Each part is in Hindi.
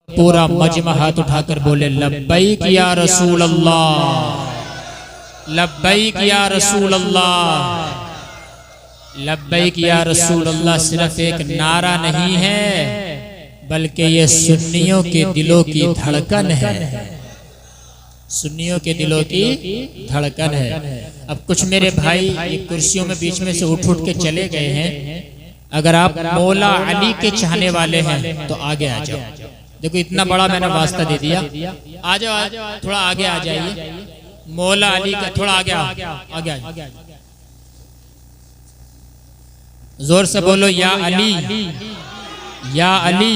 पूरा मजमा हाथ उठाकर बोले लब्बैक या रसूल अल्लाह, लब्बैक या रसूल अल्लाह। लब्बैक या रसूल अल्लाह सिर्फ एक नारा नहीं है, बल्कि ये सुन्नियों के दिलों की धड़कन है, सुन्नियों के दिलों की धड़कन है। अब कुछ मेरे भाई ये कुर्सियों में बीच में से उठ उठ के चले गए हैं। अगर आप मौला अली के चाहने वाले हैं तो आगे आ जाओ। देखो इतना बड़ा मैंने वास्ता दे दिया, आ जाओ, थोड़ा आगे आ जाइए। मौला अली का थोड़ा आगे आगे जोर से बोलो या अली, या अली,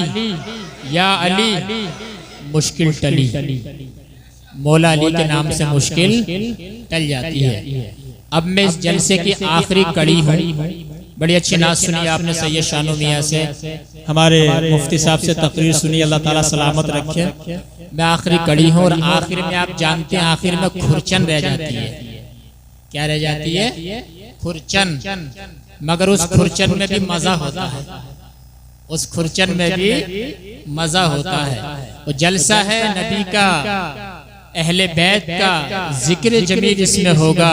या अली। मुश्किल टली, मौला अली के नाम से मुश्किल टल जाती है। अब मैं इस जलसे की आखिरी कड़ी हूँ। बड़ी अच्छी नात सुनी आपने सैयद शानू मियाँ से, हमारे मुफ्ती साहब से तकरीर सुनी, अल्लाह ताला सलामत रखे। मैं आखिरी कड़ी हूँ और आखिर में आप जानते हैं आखिर में खुरचन रह जाती है। क्या रह जाती है? खुरचन। मगर उस खुरचन में भी मजा होता है, उस खुरचन में भी मजा होता है। वो जलसा है नबी का, अहले बैत का, जिक्र जमील इसमें होगा,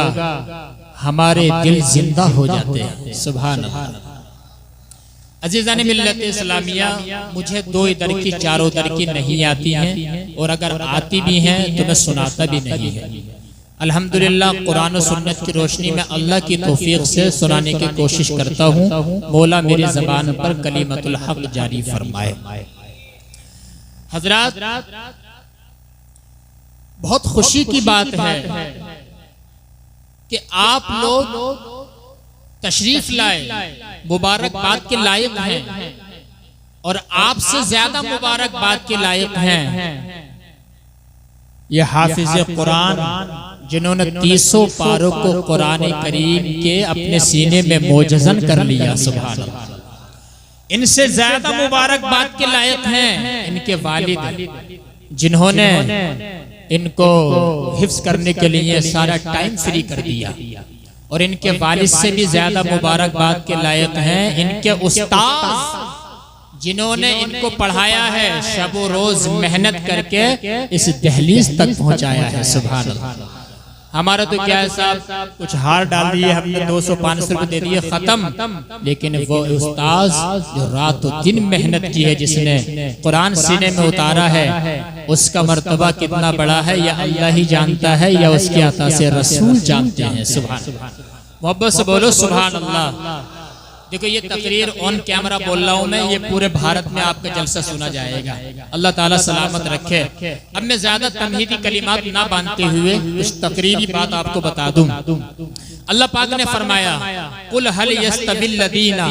हमारे दिल जिंदा हो जाते हैं। सुभान अल्लाह। अजीज़ान मिल्लत इस्लामिया, मुझे दो इधर की चारों इधर की नहीं आती हैं, और अगर आती भी हैं तो मैं सुनाता भी नहीं है। अल्हम्दुलिल्लाह कुरान और सुन्नत की रोशनी में अल्लाह की तौफीक से सुनाने की कोशिश करता हूँ। मौला मेरी ज़बान पर कलीमतुल हक जारी फरमाए। हजरात, बहुत खुशी की बात है कि आप लोग तशरीफ लाए, मुबारकबाद के लायक हैं, और आपसे ज्यादा मुबारकबाद के लायक हैं ये हाफिज कुरान, जिन्होंने 300 पारों को कुरान करीम के अपने सीने में मोजज़न कर लिया। सुभान अल्लाह। इनसे ज्यादा मुबारकबाद के लायक हैं इनके वालिद, जिन्होंने इनको हिफ्ज करने के लिए सारा टाइम फ्री कर दिया। और इनके वालिद से भी ज्यादा मुबारकबाद के लायक हैं इनके उस्ताद, जिन्होंने इनको पढ़ाया है, शब रोज मेहनत करके इस दहलीज तक पहुंचाया है। सुभान अल्लाह। हमारा तो क्या है साहब, कुछ हार डाल दिए हमने, 200-500 रुपए दे दिए, खत्म। लेकिन वो उस्ताद जो रातों दिन मेहनत की है, जिसने कुरान सीने में उतारा है, उसका मर्तबा कितना बड़ा है या अल्लाह ही जानता है या उसके अता से रसूल जानते हैं। सुभान, मोहब्बत से बोलो सुभान अल्लाह। देखो ये तकरीर ऑन कैमरा बोल रहा हूँ मैं, ये पूरे भारत में आपका जलसा सुना जाएगा। अल्लाह ताला सलामत रखे। अब मैं ज्यादा तमहीदी कलिमात ना बांधते हुए उस तकरीरी बात आपको बता दूं। अल्लाह पाक ने फरमाया, कुल हल यस्तविल लदीना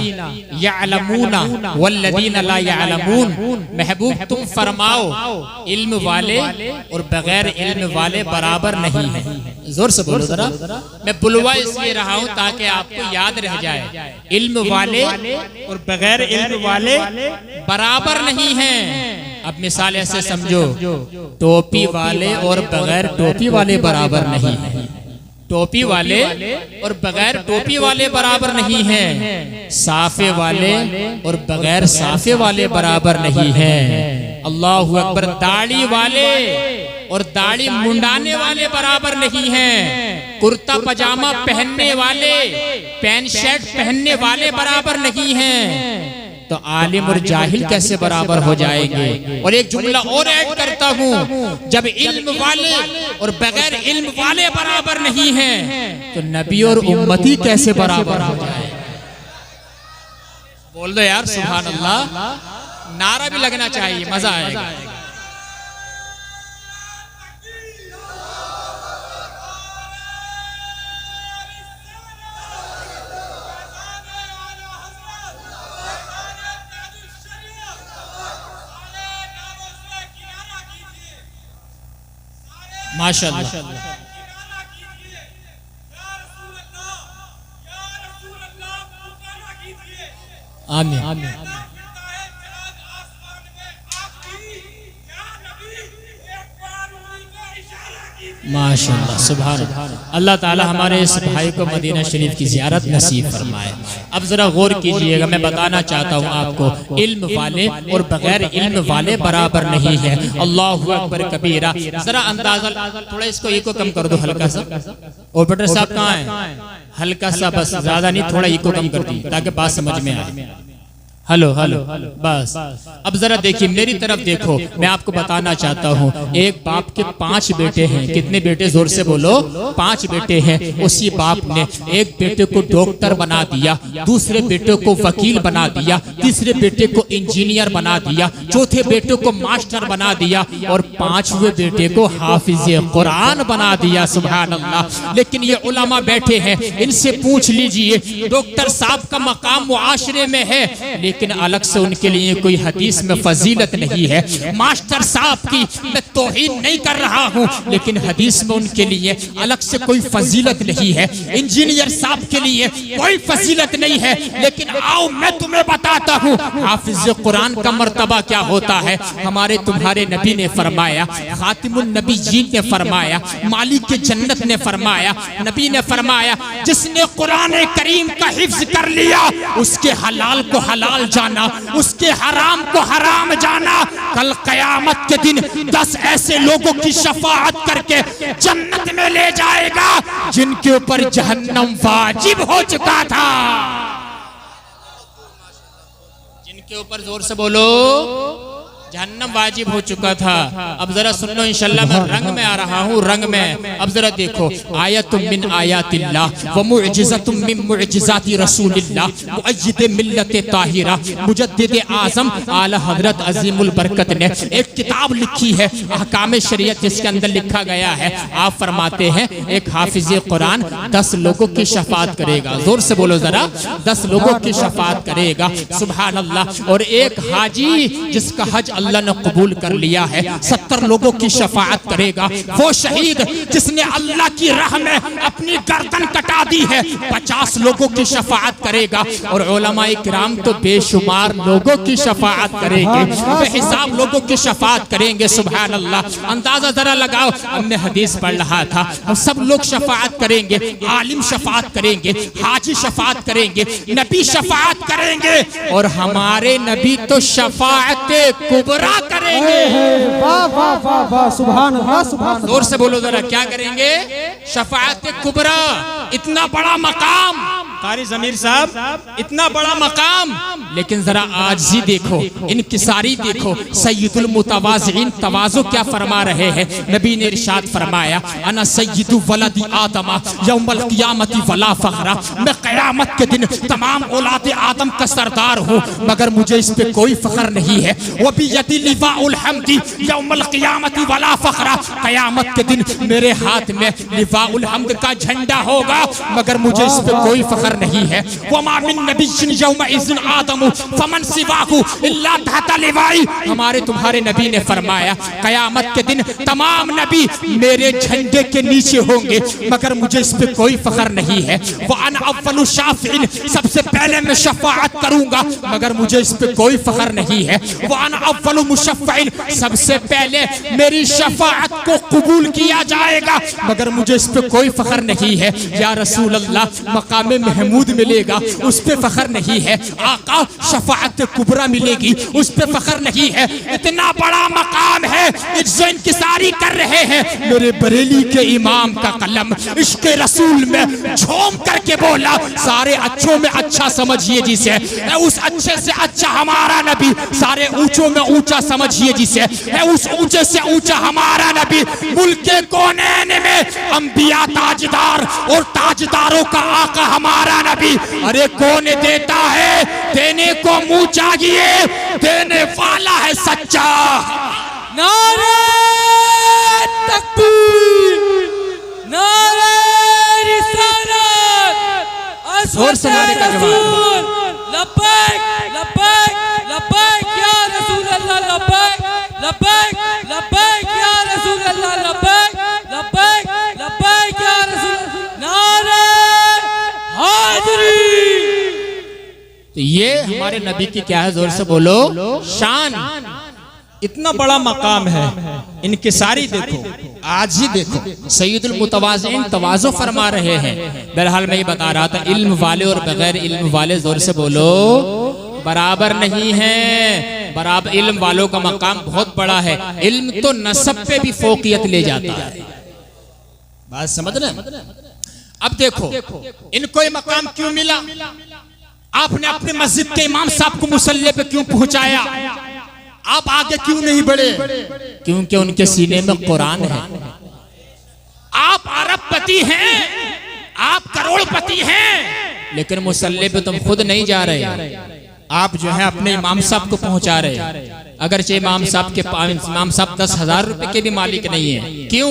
यअलमूना वल्लदीना ला यअलमून। महबूब तुम फरमाओ, इल्म वाले और बगैर इल्म वाले बराबर नहीं है। जोर से बोलो जरा। मैं बुलवा इसलिए रहा हूँ ताकि आपको याद रह जाए, इल्म वाले और बगैर इल्म वाले बराबर नहीं हैं। अब मिसाल ऐसे समझो, टोपी वाले और बगैर टोपी वाले बराबर नहीं हैं, टोपी वाले और बगैर टोपी वाले बराबर नहीं हैं, साफे वाले और बगैर साफे वाले बराबर नहीं हैं। अल्लाहु अकबर। दाढ़ी वाले और दाढ़ी मुंडाने वाले बराबर नहीं हैं, कुर्ता पजामा पहनने वाले, पैंट शर्ट पहनने वाले बराबर नहीं हैं। तो आलिम और जाहिल कैसे बराबर हो जाएंगे? और एक जुमला और ऐड करता हूँ, जब इल्म वाले और बगैर इल्म वाले बराबर नहीं हैं, तो नबी और उम्मती कैसे बराबर हो जाए? बोल दो यार सुभान अल्लाह। नारा भी लगना चाहिए, मजा आएगा। माशाअल्लाह। आमीन आमीन। माशाअल्लाह, सुभान अल्लाह ताला हमारे इस भाई को मदीना शरीफ की ज़ियारत नसीब फरमाए। अब जरा गौर कीजिएगा, मैं बताना चाहता हूँ आपको, इल्म वाले और बगैर इल्म वाले बराबर नहीं है। अल्लाहु अकबर कबीरा। जरा अंदाजा, थोड़ा इसको इको कम कर दो हल्का सा। ऑपरेटर साहब कहाँ है? हल्का सा, बस ज्यादा नहीं, थोड़ा इको कम कर दी ताकि बात समझ में आए। हेलो हेलो, बस। अब जरा देखिए, मेरी तरफ देखो, मैं आपको बताना चाहता हूँ, एक बाप के 5 बेटे हैं। कितने बेटे? जोर से बोलो। 5 बेटे हैं। उसी बाप ने एक बेटे को डॉक्टर बना दिया, दूसरे बेटे को वकील बना दिया, तीसरे बेटे को इंजीनियर बना दिया, चौथे बेटे को मास्टर बना दिया और 5वें बेटे को हाफिज कुरान बना दिया। सुभान अल्लाह। लेकिन ये उलमा बैठे हैं, इनसे पूछ लीजिए, डॉक्टर साहब का मकाम मुआशरे में है, लेकिन अलग से उनके लिए कोई हदीस में फजीलत नहीं है। मास्टर साहब की मैं तौहीन नहीं कर रहा हूँ, लेकिन हदीस में उनके लिए अलग से कोई फजीलत नहीं है। इंजीनियर साहब के लिए कोई फजीलत नहीं है, लेकिन आओ मैं तुम्हें बताता हूँ हाफिज कुरान का मर्तबा क्या होता है। हमारे तुम्हारे नबी ने फरमाया, खातिमुन नबी जी ने फरमाया, मालिक के जन्नत ने फरमाया, नबी ने फरमाया, जिसने कुरान करीम का हिफ्ज कर लिया उसके हलाल को हलाल जाना, उसके हराम को हराम जाना। कल कयामत के दिन 10 ऐसे लोगों की शफाअत करके जन्नत में ले जाएगा जिनके ऊपर जहन्नम वाजिब हो चुका था। जिनके ऊपर, जोर से बोलो, जहन्नम वाजिब हो चुका था। अब जरा सुन लो, इंशाल्लाह मैं रंग में आ रहा हूँ, रंग में। अब जरा देखो, आयतुम मिन आयातिल्लाह व मुअजिज़तुम मिन मुअजिज़ाति रसूलिल्लाह मुअय्यिद मिल्लत ताहिरा। मुजद्दिद आज़म आला हज़रत अज़ीमुल बरकत ने एक किताब लिखी है, अहकाम शरीयत, जिसके अंदर लिखा गया है, आप फरमाते हैं एक हाफिज कुरान 10 लोगों की शफाअत करेगा। जोर से बोलो जरा, 10 लोगों की शफाअत करेगा। सुभान अल्लाह। और एक हाजी जिसका हज अल्लाह ने कबूल कर लिया है, 70 लोगों की शफाअत करेगा। वो शहीद जिसने अल्लाह की राह में अपनी गर्दन कटा दी है, 50 लोगों की शफाअत करेगा। और उलमाए किराम तो बेशुमार लोगों की शफाअत करेंगे, बेहिसाब लोगों की शफाअत करेंगे। सुभान अल्लाह। अंदाजा जरा लगाओ, हमने हदीस पढ़ रहा था, सब लोग शफाअत करेंगे, आलिम शफाअत करेंगे, हाजी शफाअत करेंगे, नबी शफाअत करेंगे, और हमारे नबी तो शफाअत कुबरा करेंगे। वाह वाह वाह वाह, सुभान अल्लाह, सुभान। जोर से बोलो जरा, क्या करेंगे? शफाअत कुबरा। इतना बड़ा मकाम, कारी ज़मीर साहब, इतना बड़ा मकाम, लेकिन जरा आजी देखो, इनकिसारी देखो। सय्यदुल मुतवाज़िईन, तवाज़ु क्या फरमा रहे हैं। नबी ने इरशाद फरमाया, अना सय्यदु वलदी आदम यौमल क़ियामति वला फ़ख्रा। मैं क़यामत के दिन तमाम औलाद आदम का सरदार हूँ, मगर मुझे इस पे कोई फ़ख्र नहीं है। वो भी यदी लिवाउल हम्दी यौमल क़ियामति वला फ़ख्रा। क़यामत के दिन मेरे हाथ में लिवाउल हम्द का झंडा होगा, मगर मुझे इस पे कोई फ़ख्र नहीं है। वमा मिन नबिय्यिन यौमइज़िन आदम फमन सिवाहु इल्ला तहता लिवाई। हमारे तुम्हारे नबी ने फरमाया, क़यामत के दिन तमाम नबी मेरे झंडे के नीचे होंगे, मगर मुझे इस पे कोई फ़ख्र नहीं है। व अना अव्वलु शाफ़िईन, सबसे पहले मैं शफ़ाअत करूंगा, मगर मुझे इस पे कोई फ़ख्र नहीं है। व अना अव्वलु मुशफ़्फ़ईन, सबसे पहले मेरी शफ़ाअत को कबूल किया जाएगा, मगर मुझे इस पे कोई फ़ख्र नहीं है। या रसूल अल्लाह, मकाम महमूद मिलेगा, उस पे फ़ख्र नहीं है। आका, शफ़ाअत कुबरा मिलेगी, उस पे फ़ख्र नहीं है। इतना बड़ा मकाम है, इज्जत इंकिसारी कर रहे हैं। मेरे बरेली के इमाम का कलम इश्क़ रसूल में झूम करके बोला, सारे अच्छों में अच्छा समझिए जिसे, उस अच्छे से अच्छा हमारा नबी, सारे ऊंचों में ऊंचा समझिए जिसे, उस ऊंचे से ऊंचा हमारा नबी। मुल्क के कोने में अंबिया ताजदार और ताजदारों का आका हमारा नबी। अरे कौन देता है? देने को मुंह चाहिए, देने वाला है सच्चा। नारे तकबीर, नारे रिसालत, जोर से नारे का जवाब। लब्बैक लब्बैक लब्बैक या रसूल अल्लाह, लब्बैक लब्बैक लब्बैक या रसूल अल्लाह, लब्बैक लब्बैक लब्बैक या रसूल। नारे हाज़िरी। तो ये हमारे नबी की क्या है? जोर से बोलो, शान। इतना बड़ा मकाम है, इनके सारी देखो, आज ही देखो सैयदुल मुतवाज़िन तवाज़ो फरमा रहे हैं। बहरहाल मैं ये बता रहा था, इल्म वाले और बगैर इल्म वाले, जोर से बोलो, बराबर नहीं है। बराबर इल्म वालों का मकाम बहुत बड़ा है। इल्म तो नसब पे भी फोकियत ले जाता है। बात समझ रहे? अब देखो इनको ये मकाम क्यों मिला? आपने अपने मस्जिद के इमाम साहब को मुसल्ले पे क्यों पहुंचाया? आप आगे क्यों नहीं बढ़े? क्योंकि उनके सीने में कुरान है। आप अरबपति हैं, आप करोड़पति हैं, लेकिन मुसल्ले पे तुम खुद नहीं जा रहे, आप जो है अपने इमाम साहब को पहुंचा रहे हैं। अगरचे इमाम साहब 10,000 रुपए के भी मालिक नहीं है। क्यों?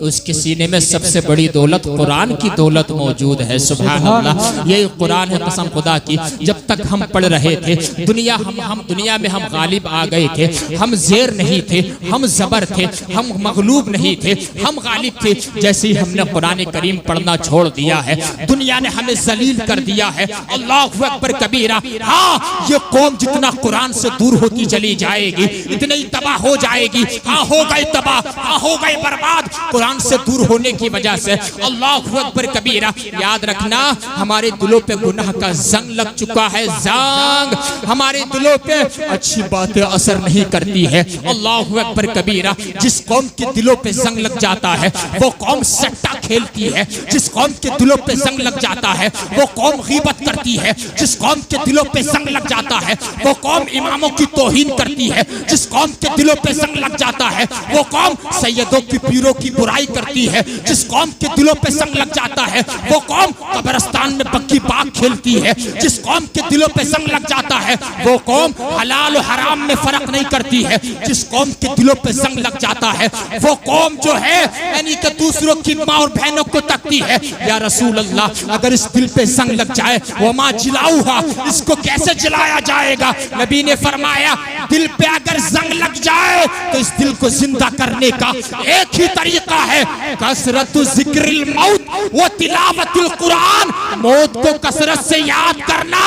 उसके सीने में सबसे बड़ी दौलत कुरान की दौलत मौजूद है। सुभान अल्लाह, यही कुरान है कसम खुदा की। जब तक हम पढ़ रहे थे, दुनिया में हम गालिब आ गए थे, हम जेर नहीं थे, हम जबर थे, हम मगलूब नहीं थे, हम गालिब थे। जैसे ही हमने कुरान करीम पढ़ना छोड़ दिया है, दुनिया ने हमें जलील कर दिया है। अल्लाहु अकबर कबीरा। हाँ, ये कौम जितना कुरान से दूर होती चली जाएगी, इतनी ही तबाह हो जाएगी। हाँ, हो गए तबाह, हाँ हो गए बर्बाद, कुरान से दूर होने की वजह से। अल्लाहु अकबर कबीरा। याद रखना, हमारे दिलों पे गुनाह का जंग लग चुका है। जंग हमारे दिलों पे अच्छी बातें असर नहीं करती है। अल्लाहु अकबर कबीरा। जिस कौम के दिलों पे जंग लग जाता है, वो कौम सट्टा खेलती है। जिस कौम के दिलों पे जंग लग जाता है, वो कौम गीबत करती है। जिस कौम के दिलों पे जंग लग जाता है, वो कौम इमामों की तौहीन करती है। जिस कौम के दिलों पे जंग लग जाता है, वो कौम सैयदों की पीरों की बुराई करती है। जिस कौम के दिलों पे जंग लग जाता है, वो कौम कब्रिस्तान में बग्गी बाग खेलती है। जिस कौम के दिलों पे जंग लग जाता है, वो कौम हलाल और हराम में फर्क नहीं करती है। जिस कौम के दिलों पे जंग लग जाता है, वो कौम जो है यानी कि दूसरों की माँ और बहनों को तकती है। या रसूल अल्लाह, अगर इस दिल पे जंग लग जाए, वो माँ जिलाऊहा, इसको कैसे जलाया जाएगा? नबी ने फरमाया, दिल पे अगर जंग लग जाए तो इस दिल को जिंदा करने का एक ही तरीका है, कसरतु जिक्रिल मौत व तिलावतुल कुरान। मौत को कसरत से याद करना,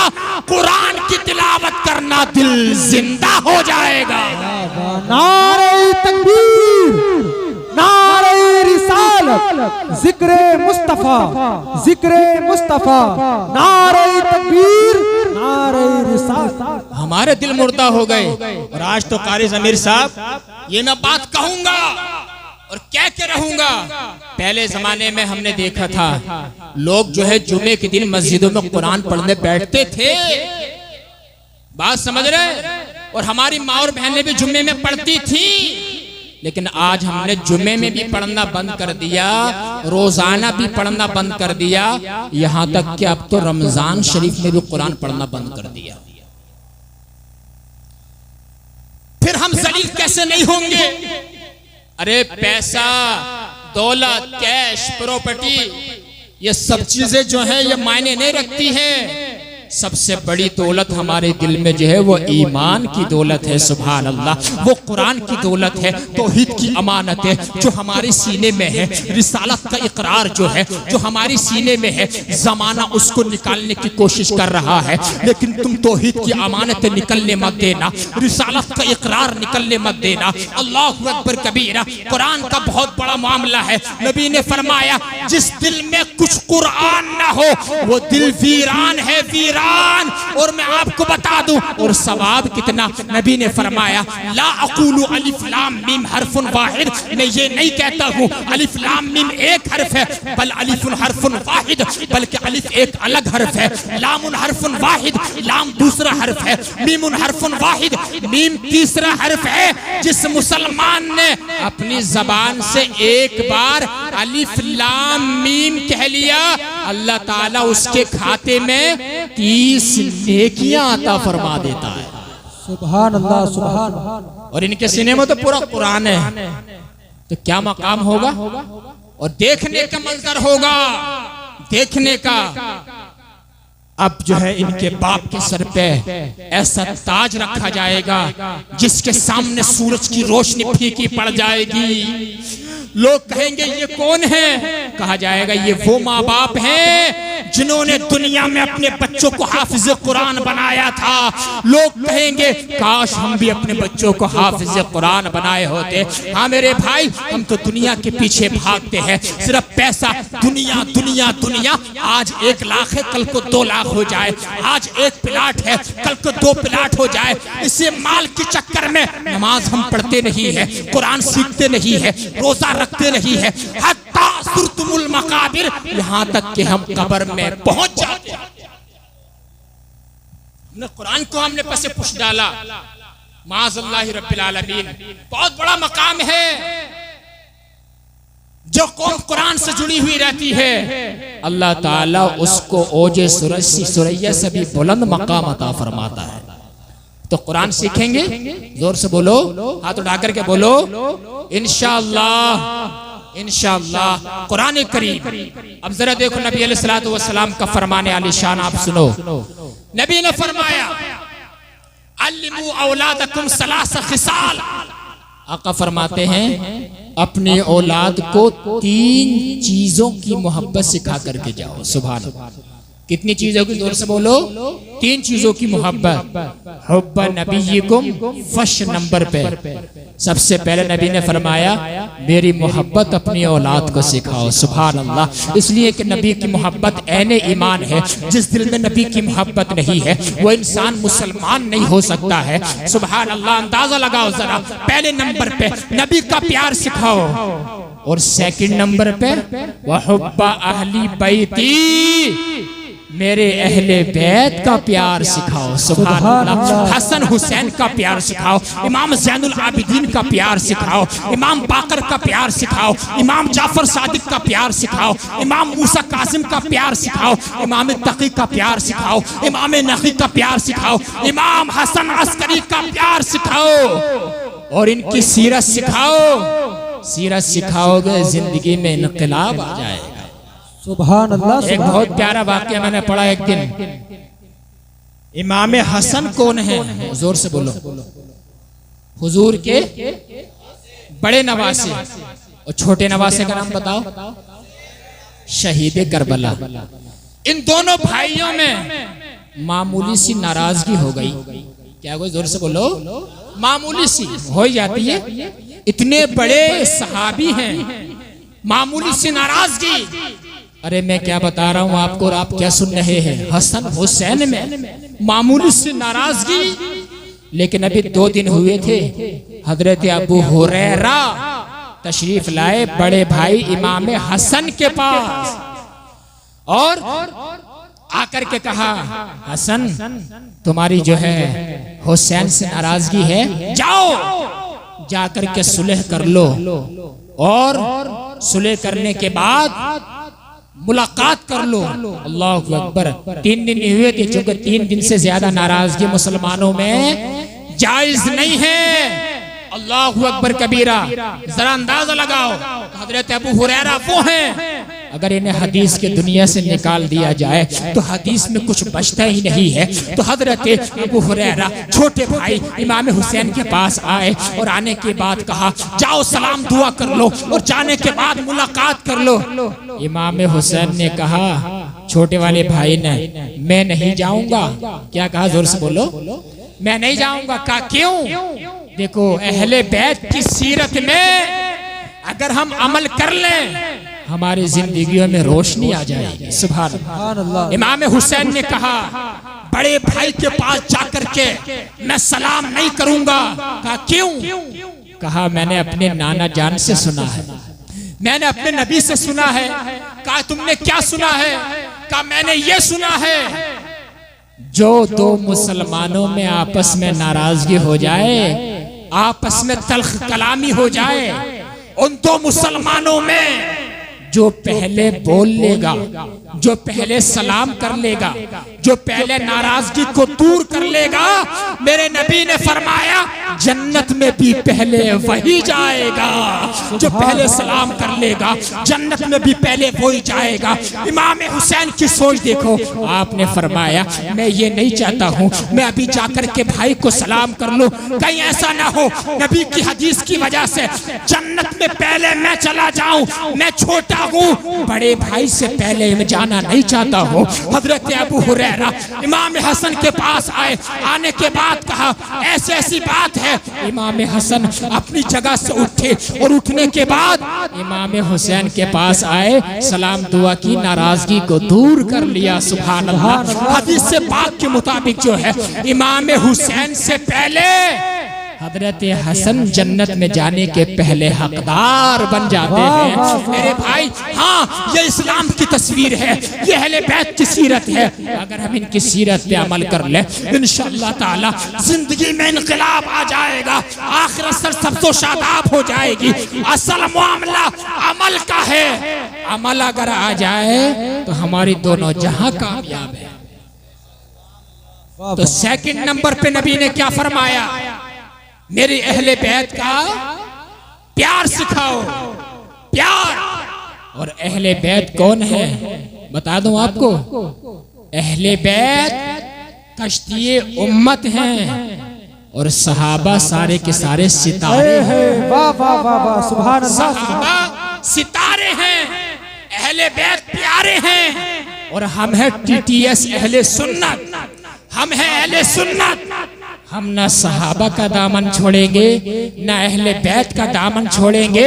कुरान की तिलावत करना, दिल जिंदा हो जाएगा। नारे तकबीर, नारे रिसालत, जिक्रे मुस्तफा, जिक्रे मुस्तफा, नारे तकबीर, नारे रिसालत। हमारे दिल मुर्दा हो गए। और आज तो कारी ज़मीर साहब, ये मैं बात कहूंगा और कह के रहूंगा। पहले जमाने में हमने देखा था, लोग जो है जुमे के दिन मस्जिदों में कुरान पढ़ने बैठते थे। बात समझ रहे? और हमारी माँ और बहनें भी जुम्मे में पढ़ती थी। लेकिन आज हमने जुम्मे में भी पढ़ना बंद कर दिया, रोजाना भी पढ़ना बंद कर दिया, यहां तक कि अब तो रमजान शरीफ में भी कुरान पढ़ना बंद कर दिया। फिर हम जलील कैसे नहीं होंगे? अरे पैसा, दौलत, कैश, प्रॉपर्टी, ये सब चीजें जो है ये मायने नहीं रखती है। सबसे बड़ी दौलत हमारे दिल में जो है वो ईमान की दौलत है। सुभान अल्लाह, वो कुरान की दौलत है, तौहीद की अमानत है जो हमारे सीने में है। रिसालत का इकरार जो है, जो हमारे सीने में है, जमाना उसको निकालने की कोशिश कर रहा है, लेकिन तुम तौहीद की अमानत निकलने मत देना, रिसालत का इकरार निकलने मत देना। अल्लाहु अकबर कबीरा। कुरान का बहुत बड़ा मामला है। नबी ने फरमाया, जिस दिल में कुछ कुरान ना हो वो दिल वीरान है, वीरान। और मैं आपको बता दूं, और सवाब कितना। नबी ने फरमाया, ला अक़ूलु अलिफ लाम मीम हरफुन वाहिद, मैं ये नहीं कहता हूँ अलिफ लाम मीम एक हर्फ है, बल अलिफुन हरफुन वाहिद, बल्कि अलिफ एक अलग हर्फ है, लामुन हरफुन वाहिद, लाम दूसरा हर्फ है, मीमुन हरफुन वाहिद, मीम तीसरा हर्फ है। जिस मुसलमान ने अपनी जबान से एक बार अलिफ लाम मीम कह लिया, अल्लाह ताला उसके खाते में 30 नेकियां अता फरमा देता है। सुभान अल्लाह, सुभान अल्लाह। और इनके सीने में तो पूरा कुरान है, तो क्या मकाम होगा? और देखने का मंजर होगा, देखने का। अब जो है इनके बाप के सर पे ऐसा ताज रखा जाएगा जिसके सामने सूरज की रोशनी फीकी पड़ जाएगी। लोग कहेंगे ये कौन है? कहा जाएगा ये वो माँ बाप हैं जिन्होंने दुनिया में अपने बच्चों को हाफिज कुरान बनाया था। लोग कहेंगे काश हम भी अपने बच्चों को हाफिज कुरान बनाए होते। हाँ मेरे भाई, हम तो दुनिया के पीछे भागते हैं, सिर्फ पैसा, दुनिया दुनिया दुनिया। आज 1 लाख है, कल को 2 लाख हो जाए। आज 1 प्लाट है, कल को 2 प्लाट हो जाए। इसे माल के चक्कर में नमाज हम पढ़ते नहीं है, कुरान सीखते नहीं है, रोजा रखते नहीं है। हत्ता सुरतुमुल मकाबिर, यहाँ तक कि हम कब्र में पहुंच जाते हैं। हमने कुरान को हमने पसे पुश डाला। माज़अल्लाहि रब्बिल आलमीन, बहुत बड़ा मकाम है। जो कौम कुरान से जुड़ी हुई रहती है, अल्लाह ताला उसको ओजे सुरैया से भी बुलंद मकाम अता फरमाता है। तो कुरान सीखेंगे, जोर से बोलो, हाथ उठा करके बोलो, इंशाअल्लाह इंशाअल्लाह। कुरान करीम, अब जरा देखो नबी अलैहिस्सलातु वस्सलाम का फरमाने आलिशान आप सुनो। नबी ने फरमाया, अल्लिमू औलादकुम सलासा खिसाल। आका फरमाते हैं, अपने औलाद को 3 चीजों की मोहब्बत सिखा करके जाओ। सुभान अल्लाह। कितनी चीजों की, जोर से बोलो, 3 चीजों की मोहब्बत। हुब्बा नबीयिकुम, फर्स्ट नंबर पे सबसे पहले नबी ने फरमाया, मेरी मोहब्बत अपनी औलाद को सिखाओ। सुभान अल्लाह। इसलिए कि नबी की मोहब्बत ऐने ईमान है। जिस दिल में नबी की मोहब्बत नहीं है वो इंसान मुसलमान नहीं हो सकता है। सुभान अल्लाह। अंदाजा लगाओ जरा, पहले नंबर पे नबी का प्यार सिखाओ, और सेकंड नंबर पे वहुब्बा अहली बैती, मेरे अहले बैत का प्यार सिखाओ। सुभान अल्लाह। हसन हुसैन का प्यार सिखाओ, इमाम ज़ैनुल आबिदीन का प्यार सिखाओ, इमाम बाकर का प्यार सिखाओ, इमाम जाफर सादिक का प्यार सिखाओ, इमाम मूसा कासिम का प्यार सिखाओ, इमाम तकी का प्यार सिखाओ, इमाम नकी का प्यार सिखाओ, इमाम हसन अस्करी का प्यार सिखाओ, और इनकी सीरत सिखाओ। सीरत सिखाओगे जिंदगी में इनकलाब आ जाएगा। सुभान अल्लाह। एक बहुत प्यारा वाक्य मैंने पढ़ा एक दिन। इमाम हसन कौन है? जोर से बोलो। हुजूर के बड़े नवासे, और छोटे नवासे का नाम बताओ। शहीद करबला। इन दोनों भाइयों में मामूली सी नाराजगी हो गई। क्या हुआ? जोर से बोलो। मामूली सी हो जाती है, इतने बड़े सहाबी हैं, मामूली सी नाराजगी। अरे मैं क्या बता रहा हूं आपको, और आप क्या सुन रहे हैं। हसन हुसैन में मामूली सी नाराजगी। लेकिन अभी 2 दिन हुए थे, हजरत अबू हुरैरा तशरीफ लाए बड़े भाई इमाम हसन के पास, और आकर के कहा, हसन तुम्हारी जो है हुसैन से नाराजगी है, जाओ जाकर के सुलह कर लो, और सुलह करने के बाद मुलाकात कर लो। अल्लाह अकबर। 3 दिन हुए थे, चूंकि 3 दिन से ज्यादा नाराजगी मुसलमानों में जायज नहीं है। अल्लाह अकबर कबीरा। जरा अंदाजा लगाओ, हजरत अबू हुरैरा वो हैं, अगर इन्हें हदीस के दुनिया से निकाल दिया जाए तो हदीस में कुछ बचता ही नहीं है। तो हजरत अबू हुरैरा छोटे भाई इमाम हुसैन के पास आए, और आने के बाद कहा, जाओ सलाम दुआ कर लो, और जाने के बाद मुलाकात कर लो। इमाम हुसैन ने कहा, छोटे वाले भाई ने, मैं नहीं जाऊंगा। क्या कहा? जोर से बोलो। मैं नहीं जाऊंगा। कहा क्यों? देखो, अहले बैत की सीरत में अगर हम अमल कर लें, हमारी जिंदगियों में रोशनी आ जाएगी। सुभान अल्लाह। इमाम हुसैन ने कहा, बड़े भाई के पास जाकर के मैं सलाम नहीं करूंगा। कहा क्यों? कहा मैंने अपने नाना जान से सुना है, मैंने अपने नबी से सुना है। कहा तुमने क्या सुना है? कहा मैंने ये सुना है, जो 2 मुसलमानों में आपस में नाराजगी हो जाए, आपस में तल्ख कलामी हो जाए, उन 2 मुसलमानों में जो पहले बोल लेगा, जो पहले सलाम कर लेगा, जो पहले नाराजगी को दूर कर लेगा, मेरे नबी ने फरमाया जन्नत में भी पहले वही जाएगा जो पहले सलाम कर लेगा, जन्नत में भी पहले वही जाएगा। इमाम हुसैन की सोच देखो, आपने फरमाया मैं ये नहीं चाहता हूँ मैं अभी जाकर के भाई को सलाम कर लूं, कहीं ऐसा ना हो नबी की हदीस की वजह से जन्नत में पहले मैं चला जाऊं, मैं छोटा हूँ, बड़े भाई से पहले मैं जाना नहीं चाहता हूँ। हजरत अबू हुरैरा इमाम हसन के पास आए, आने के बाद कहा ऐसी ऐसी बात है। इमाम हसन अपनी जगह से उठे और उठने के बाद इमाम हुसैन के पास आए, सलाम दुआ की, नाराजगी को दूर कर लिया। सुभान अल्लाह। हदीस से पाक के मुताबिक जो है इमाम हुसैन से पहले हजरत हसन जन्नत में जाने के पहले हकदार बन जाते हैं। मेरे भाई, हाँ ये इस्लाम की तस्वीर है, ये अहले बैत की सीरत है। अगर हम इनकी सीरत पे अमल कर ले इंशाअल्लाह ताला जिंदगी में इनकलाब आ जाएगा, आखिरत सर सबसे शादाब हो जाएगी। असल मामला अमल का है, अमल अगर आ जाए तो हमारी दोनों जहां कामयाब है। तो सेकंड नंबर पे नबी ने क्या फरमाया, मेरी अहले बैत का प्यार सिखाओ, प्यार। और अहले बैत कौन है बता दूं आपको, अहले बैत कश्ती उम्मत हैं और सहाबा सारे के सारे सितारे हैं। वाह वाह वाह वाह, सुभान अल्लाह। सहाबा सितारे हैं, अहले बैत प्यारे हैं और हम हैं टीटीएस अहले सुन्नत, हम हैं अहले सुन्नत। हम ना सहाबा का दामन छोड़ेंगे ना अहले बैत का दामन छोड़ेंगे,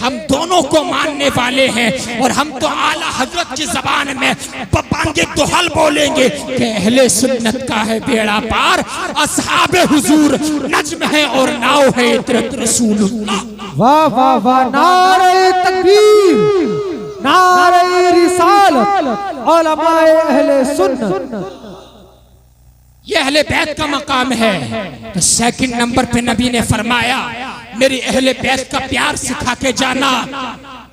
हम दोनों को मानने वाले हैं। और हम तो आला हजरत की जबान में बांगे दुहल बोलेंगे कि अहले सुन्नत का है बेड़ा पार, असहाबे हुजूर नज्म है और नाव है इतरत रसूलुल्लाह। वाह वाह वाह, नारे तकबीर, नारे रिसालत, उलमाए अहले सुन्नत, ये अहले बैत का मकाम है। तो सेकंड नंबर पे नबी ने फरमाया मेरी अहले बैत का प्यार सिखा के जाना।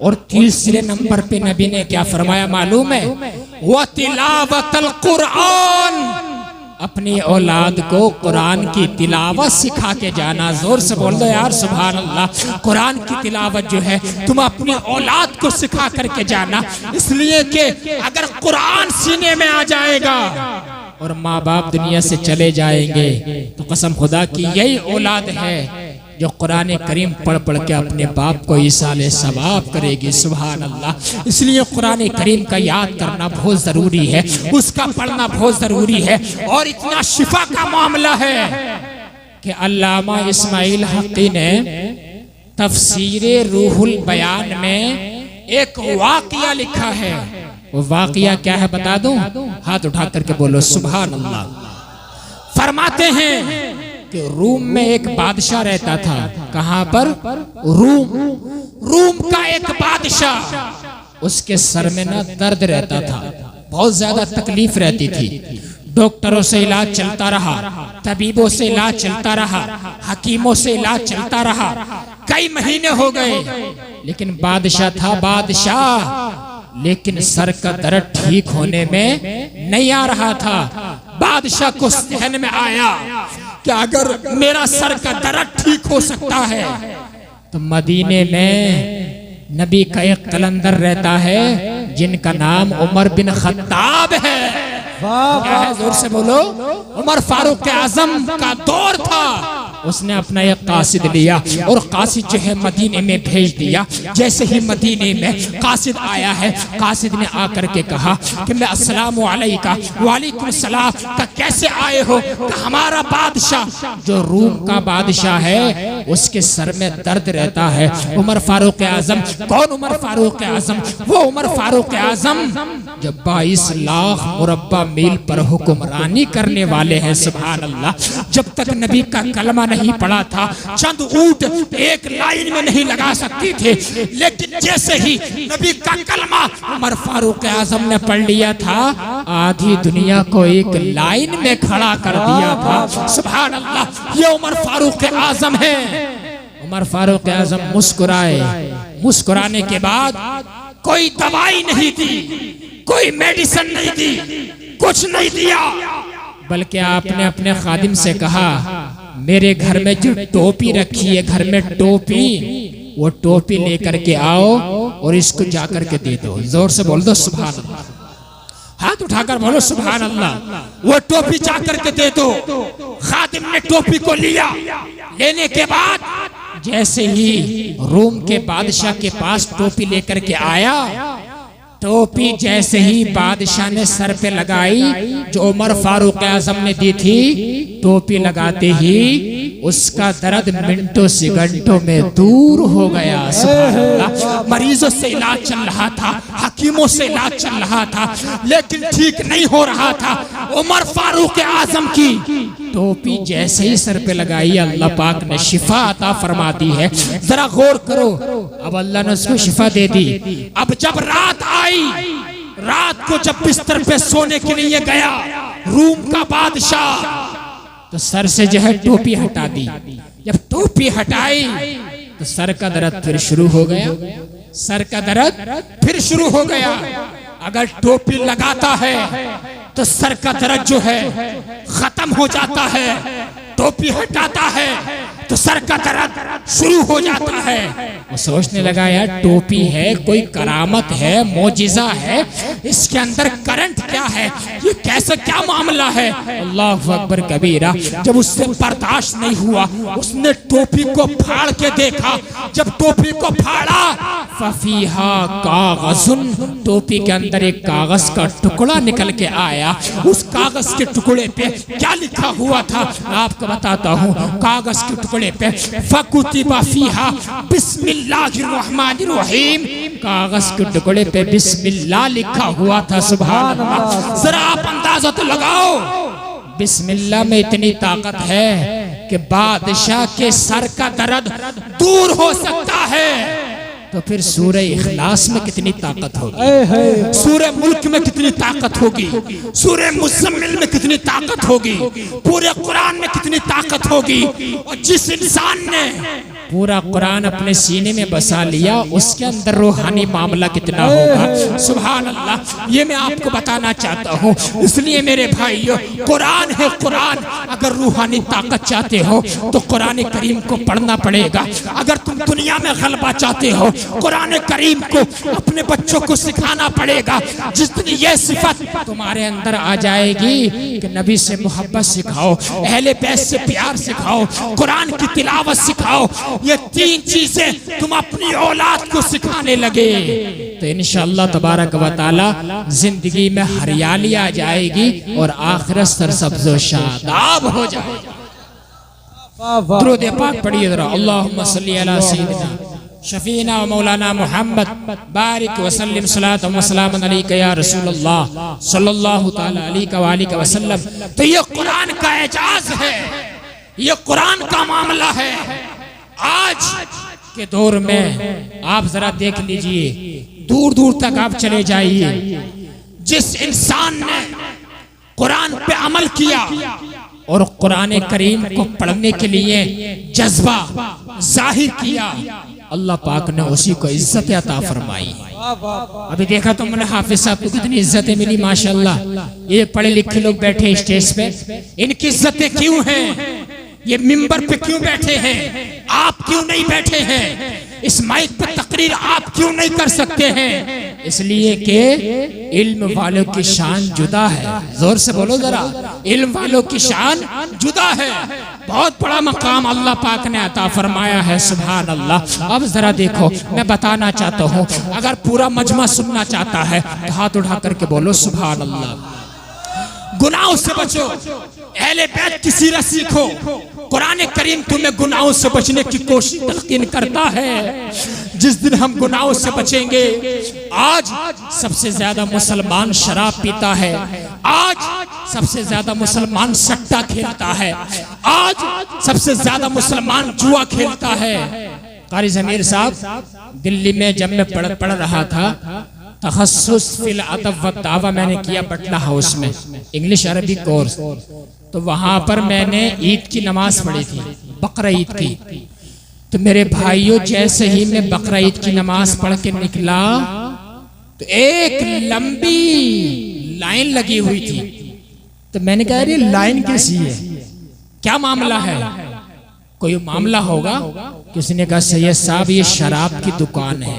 और तीसरे नंबर पे नबी ने क्या फरमाया मालूम है, व तिलावतल कुरान, अपनी औलाद को कुरान की तिलावत सिखा के जाना। जोर से बोल दो यार सुभान अल्लाह। कुरान की तिलावत जो है तुम अपनी औलाद को सिखा करके जाना, इसलिए कि अगर कुरान सीने में आ जाएगा और माँ बाप दुनिया से चले जाएंगे तो कसम खुदा की यही औलाद है जो कुरान करीम पढ़ पढ़ के अपने बाप को ईसाले सवाब करेगी। सुभान अल्लाह। इसलिए कुरान करीम का याद करना बहुत जरूरी है, उसका पढ़ना बहुत जरूरी है। और इतना शिफा का मामला है कि अल्लामा इस्माइल हक़ी ने तफसीरे रूहुल बयान में एक वाक़िया लिखा है। वो वाक़िया क्या है बता दूं, हाथ उठा करके बोलो सुभान अल्लाह। फरमाते हैं कि रूम में एक बादशाह रहता था। कहां पर? रूम का एक बादशाह, उसके सर में ना दर्द रहता था, बहुत ज्यादा तकलीफ रहती थी। डॉक्टरों से इलाज चलता रहा, तबीबों से इलाज चलता रहा, हकीमों से इलाज चलता रहा, कई महीने हो गए, लेकिन बादशाह था बादशाह, लेकिन सर का दर्द ठीक होने में नहीं आ रहा था। बादशाह को जहन में आया कि अगर मेरा सर का दर्द ठीक हो सकता है तो मदीने में नबी का एक कलंदर रहता है जिनका नाम उमर बिन खत्ताब है। क्या है? जोर से बोलो। उमर फारूक आजम का दौर था। उसने अपना एक कासिद लिया और कासिद जो है मदीने में भेज दिया। जैसे ही मदीने में कासिद आया है, कासिद ने आकर के कहा कि मैं अस्सलामु अलैका, वालेकुम सलाम, का कैसे आए हो? हमारा बादशाह जो रूम का बादशाह है उसके सर में दर्द रहता है। उमर फारूक आजम, कौन उमर फारूक आजम? वो उमर फारूक आजम जो 22 लाख मुरब्बा मील पर हुक्मरानी करने वाले हैं। सुभान अल्लाह। जब तक नबी का कलमा नहीं पढ़ा था, चंद ऊंट एक लाइन में नहीं लगा सकती थे, लेकिन जैसे ही नबी का कलमा उमर फारूक आजम ने पढ़ लिया था, आधी दुनिया को एक लाइन में खड़ा कर दिया था। सुभान अल्लाह। ये उमर फारूक आजम है। उमर फारूक आजम मुस्कुराए। मुस्कुराने के बाद कोई दवाई नहीं दी, कोई मेडिसिन नहीं दी, कुछ नहीं दिया, बल्कि आपने अपने खादिम से कहा मेरे घर में जो टोपी रखी है, घर में टोपी, वो टोपी लेकर के आओ और इसको जाकर के दे दो। जोर से बोल दो सुभान अल्लाह, हाथ उठाकर बोलो सुभान अल्लाह। वो टोपी जाकर के दे दो। खादिम ने टोपी को लिया। लेने के बाद जैसे ही रोम के बादशाह के पास टोपी लेकर के आया, टोपी जैसे ही बादशाह ने सर पे लगाई, जो उमर फारूक आजम ने दी थी, टोपी लगाते ही उसका दर्द मिनटों सेकंडों में दूर हो गया। सुभान अल्लाह। मरीजों से इलाज चल रहा था, हकीमों से इलाज चल रहा था, लेकिन ठीक नहीं हो रहा था। उमर फारूक आजम की टोपी जैसे ही सर पे लगाई, अल्लाह पाक ने शिफा अता फरमा दी है। जरा गौर करो, अब अल्लाह ने उसको शिफा दे दी। अब जब रात आई, रात को जब बिस्तर पे सोने के लिए गया रूम का बादशाह, तो सर से जो है टोपी हटा दी। जब टोपी हटाई तो सर का दर्द फिर शुरू हो गया। सर का दर्द फिर शुरू हो गया। अगर टोपी लगाता है तो सर का दर्द जो है खत्म हो जाता है, टोपी हटाता है तो सर का दर्द शुरू हो जाता है। वो सोचने लगा यार टोपी है, कोई करामत है, मोजिजा है, इसके अंदर करंट क्या है, ये कैसे क्या मामला है। अल्लाह अकबर कबीरा। जब उससे बर्दाश्त नहीं हुआ, उसने टोपी को फाड़ के देखा। जब टोपी को फाड़ा, फफीहा कागजुन, टोपी के अंदर एक कागज का टुकड़ा निकल के आया। उस कागज के टुकड़े पे क्या लिखा हुआ था आपको बताता हूँ। कागज के टुकड़े पे फकुतिबा फीहा बिस्मिल्लाहिर्रहमानिर्रहीम, कागज के टुकड़े पे बिस्मिल्लाह लिखा हुआ था। सुभान अल्लाह। जरा आप अंदाजा तो लगाओ, बिस्मिल्लाह में इतनी ताकत है कि बादशाह के सर का दर्द दूर हो सकता है। तो फिर सूरह इखलास में कितनी ताकत होगी, सूरह मुल्क में कितनी ताकत होगी, सूरह मुज़म्मिल में कितनी ताकत होगी, पूरे कुरान में कितनी ताकत होगी। और जिस इंसान ने पूरा कुरान अपने सीने में बसा लिया, उसके अंदर रूहानी मामला कितना होगा। सुभान अल्लाह। ये मैं आपको बताना चाहता हूँ। इसलिए मेरे भाइयों, कुरान है कुरान। अगर रूहानी ताकत चाहते हो तो कुरान करीम को पढ़ना पड़ेगा। अगर तुम दुनिया में गलबा चाहते हो, कुरान करीम को अपने बच्चों को सिखाना पड़ेगा। जिस दिन ये सिफत तुम्हारे अंदर आ जाएगी कि नबी से मोहब्बत सिखाओ, अहले बैत से प्यार सिखाओ, कुरान की तिलावत सिखाओ, ये तीन चीजें तुम अपनी औलाद को सिखाने लगे, तो इंशाअल्लाह तबारक व तआला जिंदगी में हरियाली आ जाएगी और आखिरत सरसब्ज़ व शादाब हो जाएगी। दुरूद पाक पढ़िए जरा। अल्लाहुम्मा सल्ली अला सय्यिदिना शफीना व मौलाना मुहम्मद बारिक वसल्लिम सलातम व सलामन अलैका या रसूलल्लाह सल्लल्लाहु तआला अलैहि व सल्लम। तो ये कुरान का एजाज है, ये कुरान का मामला है। आज के दौर में आप जरा देख लीजिए, दूर दूर तक आप चले जाइए, जिस इंसान ने कुरान पे अमल किया और कुरान करीम को पढ़ने के लिए जज्बा जाहिर किया, अल्लाह पाक ने उसी को इज्जत अता फरमाई। अभी देखा तो मैंने हाफिज साहब को कितनी इज्जतें मिली माशाल्लाह। ये पढ़े लिखे लोग बैठे स्टेज पे, इनकी इज्जतें क्यों हैं? ये मिंबर पे क्यों बैठे हैं? आप क्यों नहीं बैठे हैं? इस माइक पे तकरीर आप क्यों नहीं कर सकते हैं? इसलिए कि इल्म वालों की शान जुदा है। जोर से बोलो जरा, इल्म वालों की शान जुदा है। बहुत बड़ा मकाम अल्लाह पाक ने अता फरमाया है। सुभान अल्लाह। अब जरा देखो, मैं बताना चाहता हूँ, अगर पूरा मजमा सुनना चाहता है तो हाथ उठा करके बोलो सुभान अल्लाह। गुनाहों से बचो, अहले बैत की सीरत सीखो। कुरान करीम तुम्हें गुनाहों से बचने की कोशिश तलकीन करता है। जिस दिन हम गुनाहों से बचेंगे, आज सबसे ज्यादा मुसलमान शराब पीता है, आज सबसे ज्यादा मुसलमान सट्टा खेलता है, आज सबसे ज्यादा मुसलमान जुआ खेलता है। कारी ज़मीर साहब, दिल्ली में जब मैं पढ़ रहा था, तखस्सुस फिल अदब व दावा मैंने किया पटना हाउस में, इंग्लिश अरबी कोर्स। तो वहां पर मैंने ईद की नमाज पढ़ी थी, बकरा ईद की। तो मेरे भाइयों, जैसे ही मैं बकरा ईद की नमाज पढ़ के निकला तो एक लंबी लाइन लगी हुई थी। तो मैंने कहा अरे लाइन कैसी है, क्या मामला है? कोई मामला होगा। किसी ने कहा सैयद साहब ये शराब की दुकान है,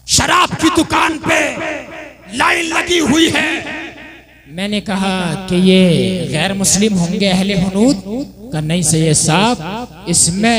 शराब की दुकान पे लाइन लगी हुई है। मैंने कहा कि ये गैर मुस्लिम होंगे अहले हुनूद का? नहीं सैयद साहब, इसमें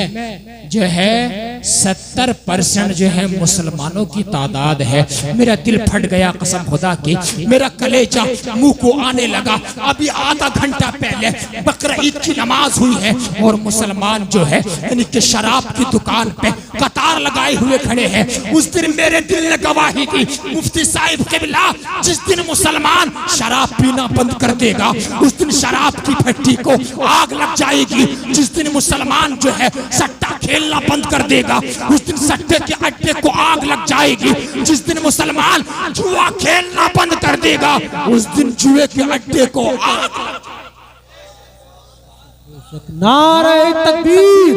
जो है 70% जो है मुसलमानों की तादाद है। मेरा दिल फट गया कसम खुदा की, मेरा कलेजा मुंह को आने लगा। अभी आधा घंटा पहले बकरा ईद की नमाज हुई है और मुसलमान जो है यानी कि शराब की दुकान पे कतार लगाए हुए खड़े हैं। उस दिन मेरे दिल ने गवाही दी, मुफ्ती साहिब क़िबला, जिस दिन मुसलमान शराब पीना बंद कर देगा उस दिन शराब की भट्टी को आग लग जाएगी। जिस दिन मुसलमान जो है सट्टा खेलना बंद कर देगा उस दिन सट्टे के अड्डे को आग लग जाएगी। जिस दिन मुसलमान जुआ खेलना बंद कर देगा उस दिन जुए के अड्डे को आग। नारे तकबीर,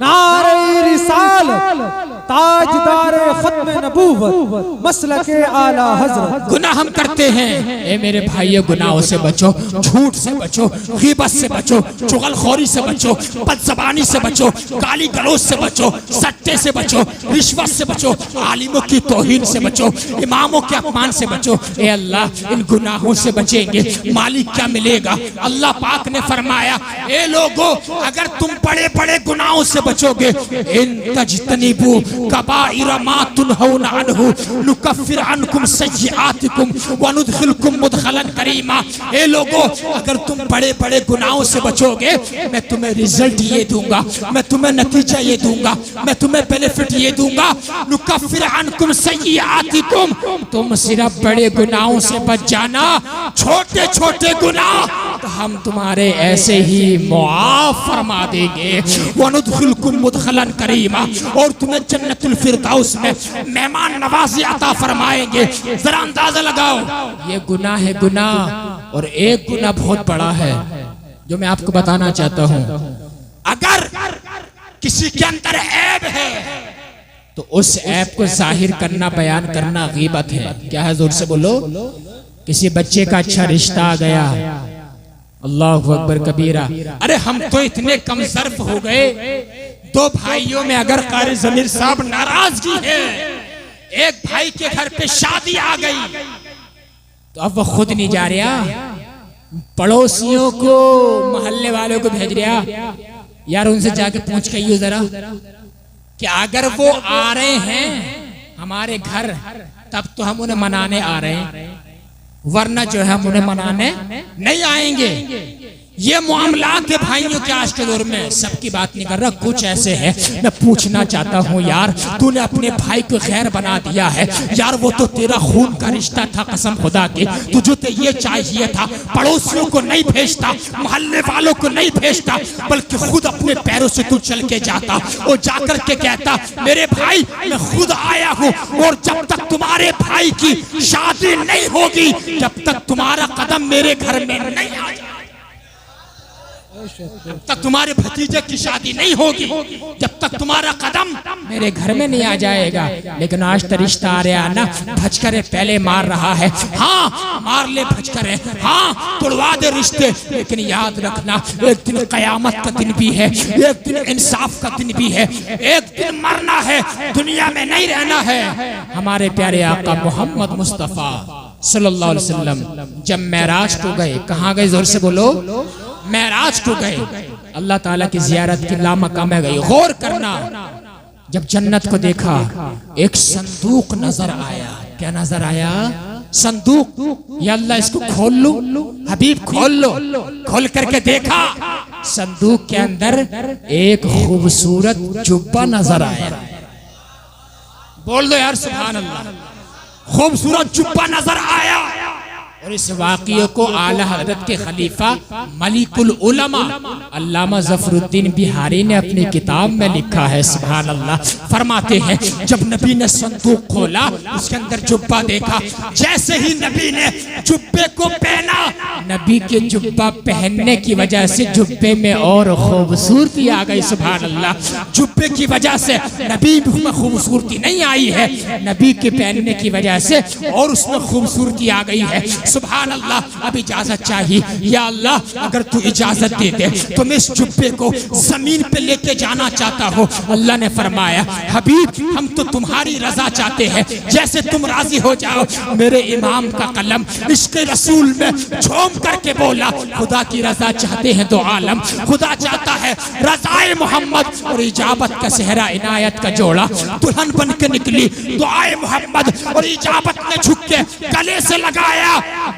नारे रिसालत, ताजदारे खत्म नबूवत, मसलके आला हजरत। गुनाह हम करते हैं, ए मेरे भाइयों गुनाहों से बचो, झूठ से बचो, ग़ीबत से बचो, चुगलखोरी से बचो, बदज़बानी से बचो, गाली गलौज से बचो, सट्टे से बचो, रिश्वत से बचो, आलिमों की तौहीन से बचो, इमामों के अपमान से बचो। ए अल्लाह इन गुनाहों से बचेंगे मालिक क्या मिलेगा? अल्लाह पाक ने फरमाया, ए लोगों अगर तुम बड़े बड़े गुनाहों से बचोगे, इन तजतनिबू कबाइर मा तुनहौना अन्हु नुकफ्फिर अन्कुम सय्यिआतिकुम व नुदखिलकुम मुदखलन करीमा। ए लोगों अगर तुम बड़े बड़े गुनाहों से बचोगे मैं तुम्हें रिजल्ट ये दूंगा, मैं तुम्हें नतीजा ये दूंगा, मैं तुम्हें बेनिफिट ये दूंगा। नुकफ्फिर अन्कुम सय्यिआतिकुम, तुम सिर्फ बड़े गुनाहों से बच जाना, छोटे छोटे गुनाह तो हम तुम्हारे ऐसे ही मुआफ फरमा देंगे। व नुदखिलकुम मुदखलन करीमा, और तुम्हें जन्नतुल फिरदौस में मेहमान नवाजी अता फरमाएंगे। जरा अंदाजा लगाओ, ये गुनाह है गुनाह, और एक गुनाह बहुत बड़ा है जो मैं आपको बताना चाहता हूँ। अगर किसी के अंदर ऐब है तो उस ऐब को जाहिर करना, बयान करना गीबत है। क्या है? जोर से बोलो। किसी बच्चे का अच्छा रिश्ता आ गया, अल्लाहु अकबर कबीरा, अरे हम तो इतने कमजर्फ हो गए, दो भाइयों में अगर कारी ज़मीर साहब नाराजगी है, एक भाई के घर पे शादी आ गई तो अब वो खुद नहीं जा रहा, पड़ोसियों को, मोहल्ले वालों को भेज रहा, यार उनसे जाके पूछ के आइयो जरा कि अगर वो आ रहे हैं हमारे घर तब तो हम उन्हें मनाने आ रहे हैं, वरना जो है हम उन्हें मनाने नहीं आएंगे। ये मामलात है भाइयों के आज के दौर में, सबकी बात नहीं कर रहा, कुछ ऐसे है। मैं पूछना चाहता हूँ यार, तूने अपने भाई को खैर बना दिया है यार, वो तो तेरा खून का रिश्ता था कसम खुदा के, तुझे तो ये चाहिए था, पड़ोसियों को नहीं भेजता, मोहल्ले वालों को नहीं भेजता, बल्कि खुद अपने पैरों से तू चल के जाता और जाकर के कहता मेरे भाई मैं खुद आया हूँ, और जब तक तुम्हारे भाई की शादी नहीं होगी जब तक तुम्हारा कदम मेरे घर में नहीं आ जाए, जब तक तुम्हारे भतीजे की शादी नहीं होगी, जब तक तुम्हारा कदम मेरे घर में नहीं आ जाएगा। लेकिन आज तो रिश्ता आ रहा ना, भजकरे पहले मार रहा है, हाँ मार ले भजकरे, हाँ तोड़वा दे रिश्ते, लेकिन याद रखना एक दिन कयामत का दिन भी है, एक दिन इंसाफ का दिन भी है, एक दिन मरना है, दुनिया में नहीं रहना है। हमारे प्यारे आका मोहम्मद मुस्तफा सल्लल्लाहु अलैहि वसल्लम जब मेराज को गए, कहाँ गए? जोर से बोलो। मेराज को गए, अल्लाह ताला की जियारत की लामकाम में गए। गौर करना, जब जन्नत को देखा एक संदूक नजर आया। क्या नजर आया? संदूक। या अल्लाह इसको खोल लो, हबीब खोल लो। खोल करके देखा, संदूक के अंदर एक खूबसूरत जुब्बा नजर आया। बोल दो यार सुभान अल्लाह। खूबसूरत जुब्बा नजर आया, और इस वाक़िये को आला हज़रत के खलीफा मलिकुल उलमा अल्लामा ज़फ़रुद्दीन बिहारी ने अपनी किताब में लिखा है। सुभान अल्लाह। फरमाते हैं जब नबी ने संदूक खोला, उसके अंदर जुब्बा देखा, जैसे ही नबी ने जुब्बे को पहना, नबी के जुब्बा पहनने की वजह से जुब्बे में और खूबसूरती आ गई। सुभान अल्लाह। जुब्बे की वजह से नबी में खूबसूरती नहीं आई है, नबी के पहनने की वजह से और उसमें खूबसूरती आ गई है। सुभान अल्लाह, अब इजाजत चाहिए। या अल्लाह अगर तू इजाजत दे दे तो मैं इस जुब्बे को जमीन पे लेके जाना चाहता हूँ। अल्लाह ने फरमाया हबीब हम तो तुम्हारी रजा चाहते हैं, जैसे तुम राजी हो जाओ। मेरे इमाम का कलम इश्क़ रसूल में झूम करके बोला खुदा की रजा चाहते हैं तो आलम, खुदा चाहता है रज़ाए मोहम्मद। और इजाबत का सेहरा इनायत का जोड़ा दुल्हन बन के निकली, दुआए मोहम्मद और इजाबत ने झुक के गले से लगाया,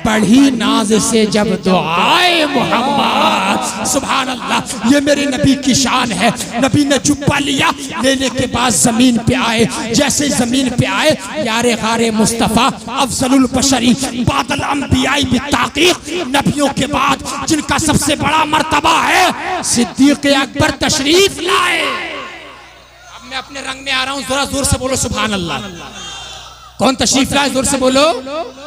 बढ़ी नाज से जब दुआए मोहम्मद। सुभान अल्लाह, ये मेरे नबी की शान है। नबी ने जुब्बा लिया, लेने के बाद जमीन पे आए। जैसे जमीन पे आए यारे गारे मुस्तफा अफजलुल बशरी बादल अंबियाई बिताकीक, नबियों के बाद जिनका सबसे बड़ा मर्तबा है, सिद्दीक अकबर तशरीफ लाए। अब मैं अपने रंग में आ रहा हूं, जरा जोर से बोलो सुभान अल्लाह। कौन तशरीफ लाए? जोर से बोलो।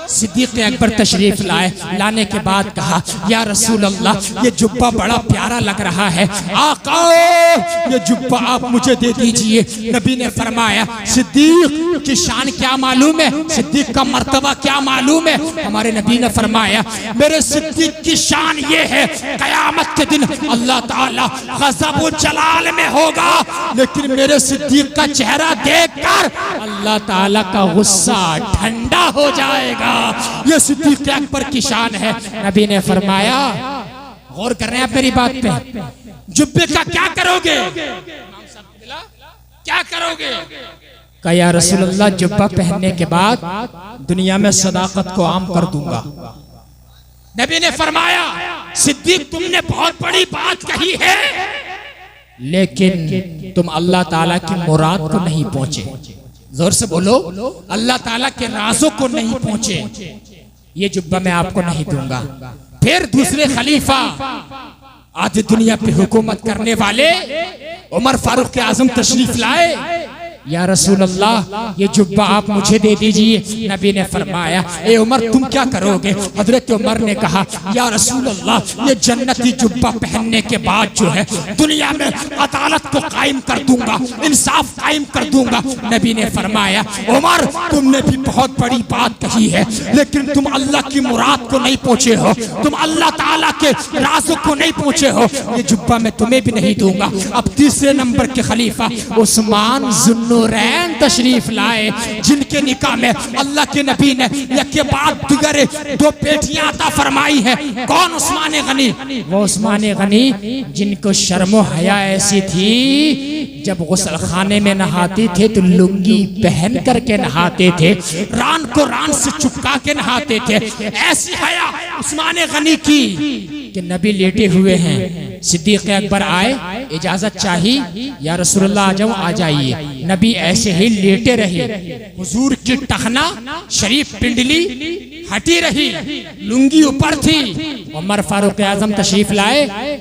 सिद्दीक अकबर तशरीफ लाए। लाने के बाद कहा या रसूल अल्लाह ये जुब्बा बड़ा प्यारा लग रहा है, आका ये जुब्बा आप मुझे दे दीजिए। नबी ने फरमाया सिद्दीक की शान क्या मालूम है, सिद्दीक का मर्तबा क्या मालूम है? हमारे नबी ने फरमाया मेरे सिद्दीक की शान ये है, कयामत के दिन अल्लाह ताला गज़ब व जलाल में होगा, लेकिन मेरे सिद्दीक का चेहरा देखकर अल्लाह ताला का गुस्सा ठंडा हो जाएगा। ये सिद्दीक अकबर की शान है। नबी ने फरमाया गौर कर रहे हैं आप मेरी बात पे, जुब्बे का क्या करोगे? क्या करोगे? कहा या रसूलल्लाह जुब्बा पहनने के बाद दुनिया में सदाकत को आम कर दूंगा। नबी ने फरमाया सिद्दीक तुमने बहुत बड़ी बात कही है, लेकिन तुम अल्लाह ताला की मुराद को नहीं पहुंचे। जोर से बोलो, अल्लाह ताला के राजों को नहीं पहुंचे, ये जुब्बा मैं आपको नहीं दूंगा। फिर दूसरे खलीफा आज दुनिया पे हुकूमत करने वाले उमर फारूक आजम तशरीफ लाए। या रसूल अल्लाह ये जुब्बा आप मुझे दे दीजिए। नबी ने फरमाया ए उमर तुम क्या करोगे? हजरत उमर ने कहा या रसूल अल्लाह ये जन्नती जुब्बा पहनने के बाद जो है दुनिया में अदालत को कायम कर दूंगा, इंसाफ कायम कर दूंगा। नबी ने फरमाया उमर तुमने भी बहुत बड़ी बात कही है, लेकिन तुम अल्लाह की मुराद को नहीं पहुंचे हो, तुम अल्लाह ताला के राज़ों को नहीं पहुंचे हो, ये जुब्बा मैं तुम्हें भी नहीं दूंगा। अब तीसरे नंबर के खलीफा उस्मान ज़ुन्नूरैन तशरीफ लाए, जिनके निकाह में अल्लाह के नबी ने एक के बाद दिगर दो बेटियां अता फरमाई है। कौन? उस्मान गनी। वो उस्मान गनी जिनको शर्मो हया ऐसी थी, जब गुस्ल खाने में नहाते थे तो लुंगी पहन करके नहाते थे, रान को रान से चुपका के नहाते थे। ऐसी हया उस्मान गनी की कि नबी लेटे हुए हैं, सिद्दीक अकबर आए, इजाजत चाहिए या रसूलुल्लाह आ जाओ। आ जाइए। नबी ऐसे ही लेटे रहे, हुजूर की टखना शरीफ पिंडली हटी रही, लुंगी ऊपर थी। उमर फारूक आजम तशरीफ लाए,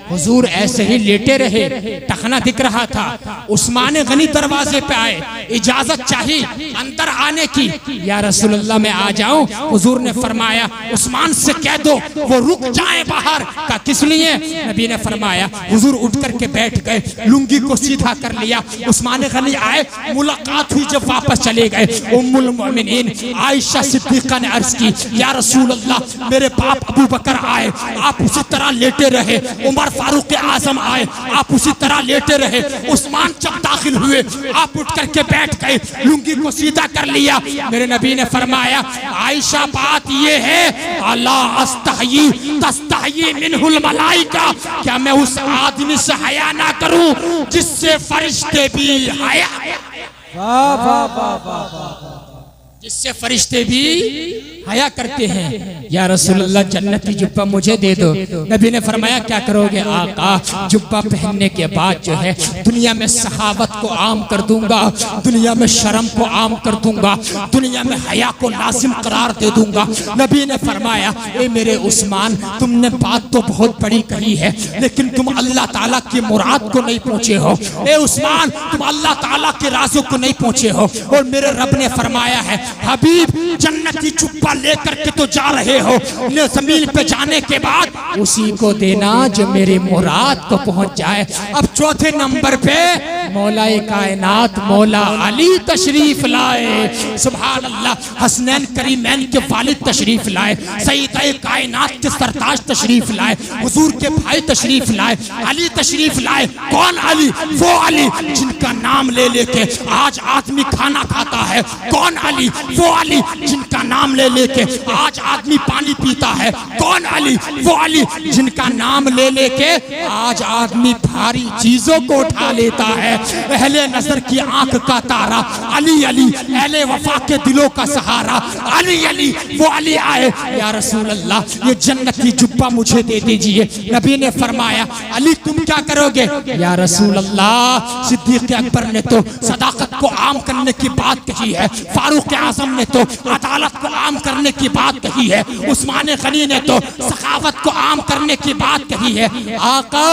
हुजूर ऐसे ही लेटे रहे, टखना दिख रहा था। उस्मान गनी दरवाजे पे आए, इजाजत चाहिए अंदर आने की। या रसूलुल्लाह मैं आ जाऊं? हुजूर ने फरमाया उस्मान से कह दो वो रुक जाए बाहर। का किस लिए? नबी ने फरमाया, हुजूर उठ करके बैठ गए, लुंगी को सीधा कर लिया। उस्मान गनी आए, मुलाकात हुई, जब वापस चले गए उम्मुल मोमिनीन आयशा सिद्दीका ने अर्ज की या रसूल अल्लाह मेरे बाप अबू बकर आए, आप उसी तरह लेटे रहे। उमर फारूक आजम आए, आप उसी तरह लेटे रहे। उस्मान जब दाखिल हुए आप उठ करके बैठ गए, लुंगी को सीधा कर लिया। मेरे नबी ने फरमाया आयशा बात ये है अला अस्तही तस्तही मिनहुल मलाइका, क्या मैं उस आदमी से हया ना करूं जिससे फरिश्ते भी हया, जिससे फरिश्ते भी हया करते हैं। या रसूलुल्लाह जन्नती जुब्बा मुझे दे दो। नबी ने फरमाया क्या करोगे? आका जुब्बा पहनने के बाद जो है दुनिया में सहावत को आम कर दूंगा, दुनिया में शर्म को आम कर दूंगा, दुनिया में हया को लाजिम करार दे दूंगा। नबी ने फरमाया ए मेरे उस्मान तुमने बात तो बहुत बड़ी कही है, लेकिन तुम अल्लाह ताला की मुराद को नहीं पहुंचे हो। ए उस्मान तुम अल्लाह ताला के राज़ों को नहीं पहुंचे हो। और मेरे रब ने फरमाया है हबीब जन्नती जुब्बा लेकर के तो जा रहे हो, जमीन पे जाने के बाद उसी को देना जो मेरी मुराद को पहुंच जाए। अब चौथे नंबर पे मौलाए कायनात मौला अली तशरीफ लाए। सुभान अल्लाह। हसनैन करीमैन के वालिद तशरीफ लाए, सईद-ए कायनात के सरताज तशरीफ लाए, हुजूर के भाई तशरीफ लाए, अली तशरीफ लाए। कौन अली? वो अली जिनका नाम ले लेके आज आदमी खाना खाता है। कौन अली? वो अली जिनका नाम ले लेके आज आदमी पानी पीता है। कौन अली? वो अली जिनका नाम ले लेके आज आदमी भारी चीजों को उठा लेता है। अहले नजर की आंख का तारा अली अली, अहले वफा के दिलों का सहारा अली अली। वो अली आए, या रसूल अल्लाह ये जन्नती जुब्बा मुझे दे दीजिए। नबी ने फरमाया अली तुम क्या करोगे? या रसूल अल्लाह सिद्दीक अकबर ने तो सदाकत को आम करने की बात कही है, फारूक आजम ने तो अदालत को आम करने की बात कही है, उस्मान गनी ने तो सखावत को आम करने की बात कही है। आका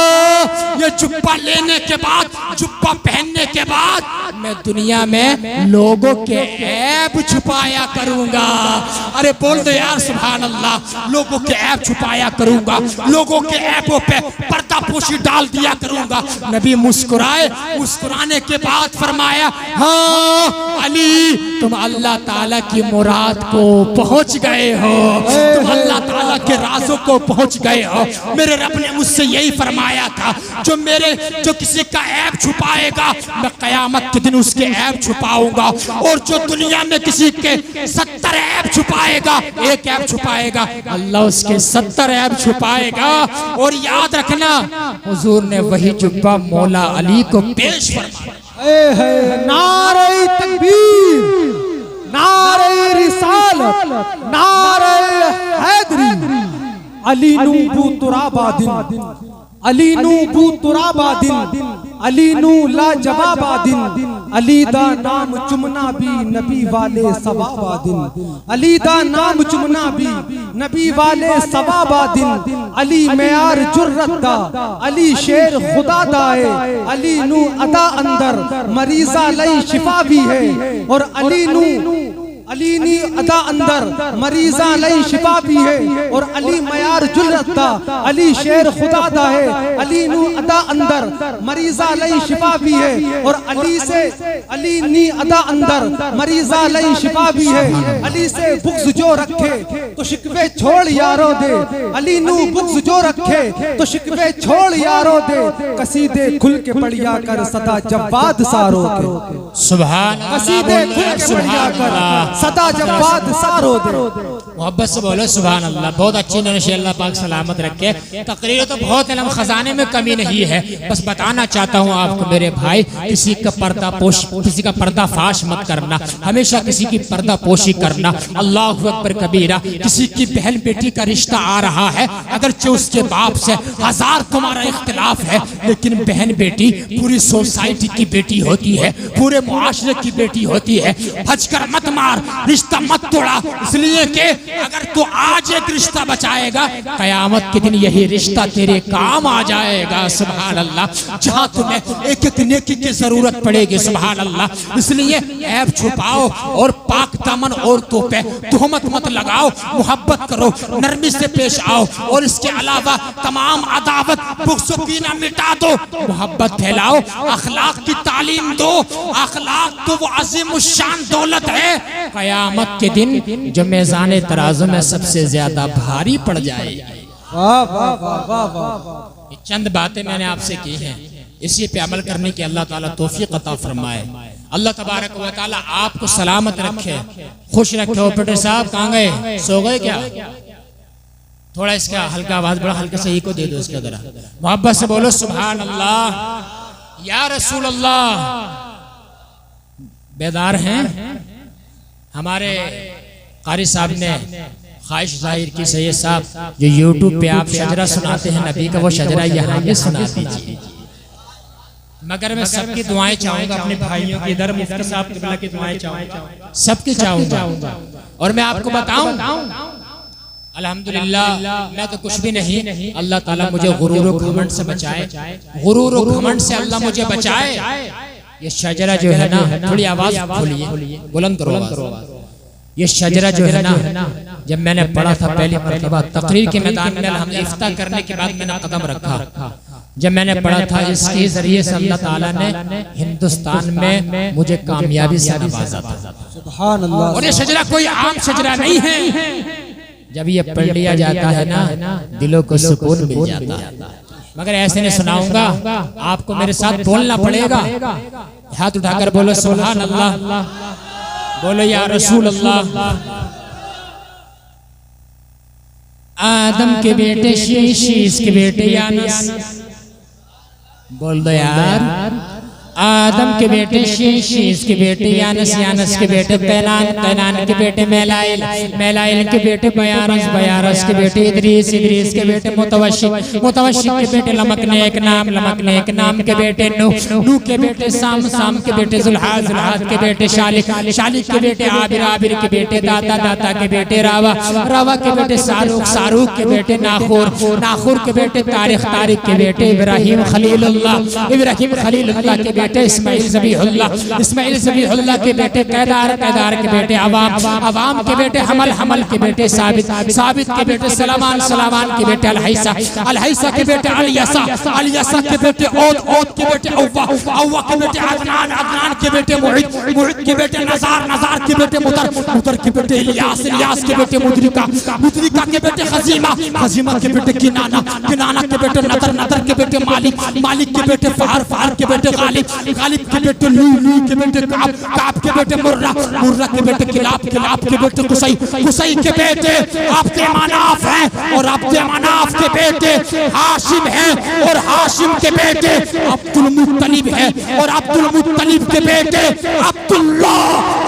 ये जुब्बा लेने के बाद, जुब्बा पहनने के बाद मैं दुनिया में लोगों के ऐब छुपाया करूंगा। अरे बोल दो यार सुभान अल्लाह। लोगों के ऐब छुपाया करूंगा, लोगों के ऐबों पे पर्दापोशी डाल दिया करूंगा। नबी मुस्कुराए, मुस्कुराने के बाद फरमाया हाँ अली तुम अल्लाह ताला की मुराद को पहुंच गए हो, तुम अल्लाह ताला के राजों को पहुंच गए हो। मेरे रब ने मुझसे यही फरमाया था जो किसी का ऐब छुपाएगा मैं कयामत के दिन उसके ऐब छुपाऊंगा, और जो दुनिया में किसी के 70 ऐब छुपाएगा, एक ऐब छुपाएगा अल्लाह उसके 70 ऐब छुपाएगा। और याद रखना हुजूर ने वही जुब्बा मौला अली को पेश फरमाया। नारे तकबीर, नारे रिसालत, नारे हैदरी। अली नू बू तुराबादिन, अली नू बू तुराबादिन, अली नू ला जवाबादिन। अली दा नाम चुमना भी नबी वाले सवाबादिन, अली दा नाम चुमना भी नबी वाले सवाबादिन। अली मेयार जुर्रत दा, अली शेर खुदा दाए, अली नू अदा अंदर मरीजा लई शिफा भी है। और अली नी अदा अंदर मरीजा लई शिफा भी है। और अली मयार जुर्रत दा, अली शेर खुदा दा है, अली नू अदा अंदर मरीजा लई शिफा भी है। और अली नी अदा अंदर मरीजा लई शिफा भी है। अली से बुग़्ज़ जो रखे तो शिकवे छोड़ यारो दे, अली नू बुग़्ज़ जो रखे तो शिकवे छोड़ यारो दे। कसीदे खुल के पढ़िया कर सदा जवाद सारो के, सुभान कसीदे खुल के पढ़िया कर सदा जवाद सारो दे। मोहब्बत से बोलो सुभान अल्लाह। बहुत अच्छी इन्होंने अल्लाह पाक सलामत रखे। तकरीर तो बहुत इल्म खजाने में कमी नहीं है, बस बताना चाहता हूँ आपको मेरे भाई किसी का पर्दापोश, किसी का पर्दाफाश मत करना, हमेशा किसी की पर्दापोशी करना। अल्लाहु अकबर कबीरा। किसी की बहन बेटी का रिश्ता आ रहा है, अगरचे उसके बाप से 1000 तुम्हारा इख्तिलाफ है, लेकिन बहन बेटी पूरी सोसाइटी की बेटी होती है, पूरे मुआशरे की बेटी होती है। भजकर मत मार, रिश्ता मत तोड़ा, इसलिए कि अगर तू आज एक रिश्ता बचाएगा कयामत के दिन यही रिश्ता तेरे काम आ जाएगा। सुभान अल्लाह। जहां तुम्हें एक एक नेकी की जरूरत पड़ेगी। सुभान अल्लाह। इसलिए ऐब छुपाओ और पाक दामन औरतों पे तुहमत मत लगाओ, मोहब्बत करो, नरमी से पेश आओ, और इसके अलावा तमाम अदावत बुग़्ज़ कीना मिटा दो, मोहब्बत फैलाओ, अखलाक की तालीम दो। अखलाक तो वो अजीम शान दौलत है, कयामत के दिन जो मेज़ाने तराजू में सबसे ज्यादा भारी पड़ जाएगी। वाह वाह वाह वाह वाह। चंद बातें मैंने आपसे की हैं, इसी पे अमल करने की अल्लाह ताला तौफीक अता फरमाए। अल्लाह तबारक व तआला आपको सलामत रखे, खुश रखे। ऑपरेटर साहब कहाँ गए? सो गए क्या? थोड़ा इसका हल्का आवाज बड़ा हल्का सही को दे दो इसका जरा। मोहब्बत से बोलो सुभान अल्लाह। या रसूल अल्लाह। बेदार हैं? हमारे कारी साहब ने ख्वाहिश जाहिर की, सैयद साहब जो यूट्यूब पे आप शजरा सुनाते हैं नबी का, वो शजरा यहाँ भी सुना दीजिए। मगर मैं सबकी दुआएं चाहूंगा, अपने भाइयों की, इधर मुफ्ती साहब क़िबला की दुआएं चाहूंगा, सबकी चाहूंगा। और मैं आपको बताऊं अल्हम्दुलिल्लाह मैं तो कुछ भी नहीं, अल्लाह ताला मुझे गुरूर और घमंड से बचाए, गुरूर और घमंड से अल्लाह मुझे बचाए। ये शजरा जो है ना, थोड़ी आवाज खोलिए, बुलंद करो। ये शजरा जो है ना, जब मैंने पढ़ा था पहली मरतबा तकरीर के मैदान में, हम इफ्ता करने के बाद मैंने कदम रखा, जब मैंने पढ़ा था इसके जरिए से अल्लाह ताला ने हिंदुस्तान में मुझे कामयाबी से नवाजा था। सुभान अल्लाह। और ये शजरा कोई आम शजरा नहीं है। जब ये पढ़ लिया जाता है ना दिलों को सुकून मिल जाता है। मगर ऐसे नहीं सुनाऊंगा, आपको मेरे साथ बोलना पड़ेगा। हाथ उठाकर बोलो सुभान अल्लाह, बोलो या रसूल अल्लाह। आदम के बेटे शीश के बेटे यानस, बोल दो यार। आदम के बेटे शीश के बेटे यानस, यानस के बेटे कैनान, कैनान के बेटे मेलाइल, मेलाइल के बेटे बयारस, बयारस के बेटे इदरीस, इदरीस के बेटे मुतवशिक, मुतवशिक के बेटे लमकने एक नाम, लमकने एक नाम के बेटे नूह, नूह के बेटे साम, साम के बेटे जुल्हाद, जुल्हाद के बेटे शालिक, शालिक के बेटे आबिर, आबिर के बेटे दाता, दाता के बेटे रावा, रावा के बेटे सारूक, सारूक के बेटे नाखूर, नाखूर के बेटे तारिक, तारिक के बेटे इब्राहिम खलीलुल्लाह, इब्राहिम खलीलुल्लाह के बेटे इस्माइल ज़बीहुल्लाह, इस्माइल ज़बीहुल्लाह के बेटे कैदार, कैदार के बेटे अवाम, अवाम के बेटे हमल, हमल के बेटे साबित, साबित के बेटे सलामान, सलामान के बेटे अलहैसा, अलहैसा के बेटे अलियसा, अलियसा के बेटे औद, औद के बेटे अव्वा, अव्वा के बेटे अदनान, अदनान के बेटे मुहित, मुहित के बेटे नजार, नजार के बेटे मुतर, मुतर के बेटे इलियास, इलियास के बेटे मुद्रिका, मुद्रिका के बेटे खजीमा, खजीमा के बेटे किनाना, किनाना के बेटे नदर, नदर के बेटे मालिक, मालिक के बेटे फहर, फहर के बेटे गालिब, गालिब के बेटे लू, लू के बेटे काब, काब के बेटे मुर्रा, मुर्रा के बेटे किलाब, किलाब के बेटे कुसई, कुसई के बेटे अब्दे मनाफ हैं और अब्दे मनाफ के बेटे हाशिम हैं और हाशिम के बेटे अब्दुल मुत्तलिब हैं और अब्दुल मुत्तलिब के बेटे अब्दुल्ला,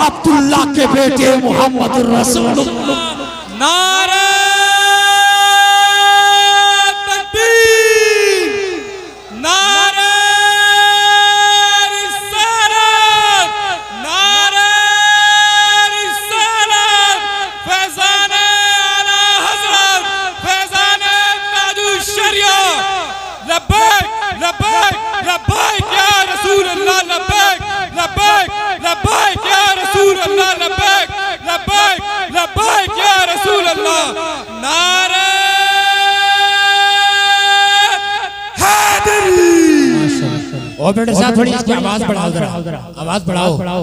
अब्दुल्ला के बेटे मोहम्मद रसूलुल्लाह। नारे और बेटे साहब थोड़ी इसकी आवाज बढ़ाओ, जरा आवाज बढ़ाओ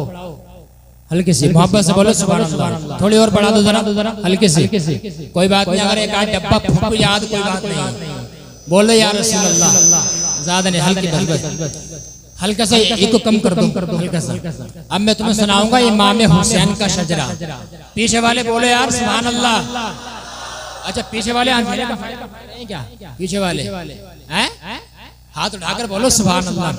हल्के से, मोहब्बत से बोलो सुभान अल्लाह। थोड़ी और बढ़ा दो जरा हल्के से, कोई बात नहीं। अगर एक आध डब्बा फूक याद कोई बात नहीं, बोलो या रसूल अल्लाह। ज्यादा नहीं, हल्की बस, हल्का सा एक को कम कर दो, हल्का सा। अब मैं तुम्हें सुनाऊंगा इमाम हुसैन का शजरा। पीछे वाले बोलो यार सुभान अल्लाह। अच्छा पीछे वाले क्या पीछे वाले हैं? हाथ उठाकर बोलो सुभान अल्लाह।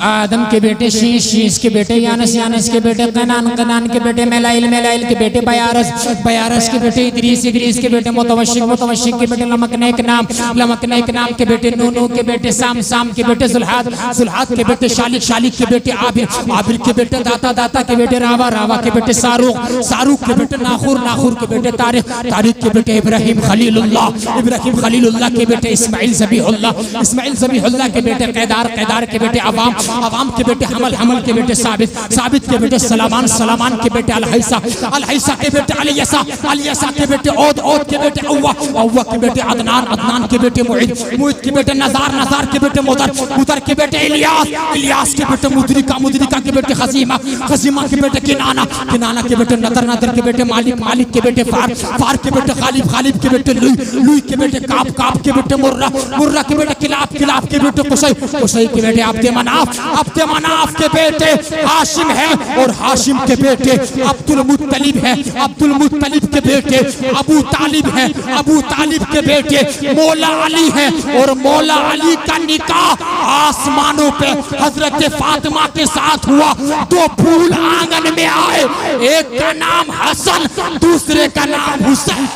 आदम के बेटे शीश, शीश के बेटे यानस, यानस के बेटे कैनान, कैनान के बेटे मेलाइल, मेलाइल के बेटे बयारस, बयारस के बेटे इदरीस, इदरीस के बेटे मुतवशिक, मुतवशिक के बेटे लमकने एक नाम, लमकने एक नाम के बेटे नूह, नूह के बेटे साम, साम के बेटे जुल्हाद, जुल्हाद के बेटे शालिक, शालिक के बेटे आबिर, आबिर के बेटे दाता, दाता के बेटे रावा, रावा के बेटे सारूक, सारूक के बेटे नाखूर, नाखूर के बेटे तारिक, तारिक के बेटे इब्राहिम खलीलुल्लाह, इब्राहिम खलीलुल्लाह के बेटे इस्माइल ज़बीहुल्लाह, इस्माइल ज़बीहुल्लाह के बेटे कैदार, कैदार के बेटे अवाम, अवाम के बेटे हमल, हमल के बेटे साबित, साबित के बेटे सलामान, सलामान के बेटे अलहैसा, अलहैसा के बेटे अलियसा, अलियसा के बेटे औद, औद के बेटे अव्वा, अव्वा के बेटे अदनान, अदनान के बेटे मुहित, मुहित के बेटे नजार, नजार के बेटे मुदर, मुदर के बेटे इलियास, इलियास के बेटे मुद्रिका, मुद्रिका के बेटे खजीमा, खजीमा के बेटे किनाना, किनाना के बेटे नदर, नदर के बेटे मालिक, मालिक के बेटे फार, फार के बेटे गालिब, गालिब के बेटे लुई, लुई के बेटे काब, काब के बेटे मुर्रा, मुर्रा के बेटे किलाब, किलाब के बेटे कुसई, कुसई के बेटे अब्दे मनाफ, अब्दे मनाफ के बेटे हाशिम है और हाशिम के बेटे अब्दुल मुत्तलिब है, अब्दुल मुत्तलिब के बेटे अबू तालिब है, अबू तालिब के बेटे मौला अली है और मौला अली का निकाह आसमानों पे हजरत फातिमा के साथ हुआ। दो फूल आंगन में आए, एक का नाम हसन, दूसरे का नाम हुसैन।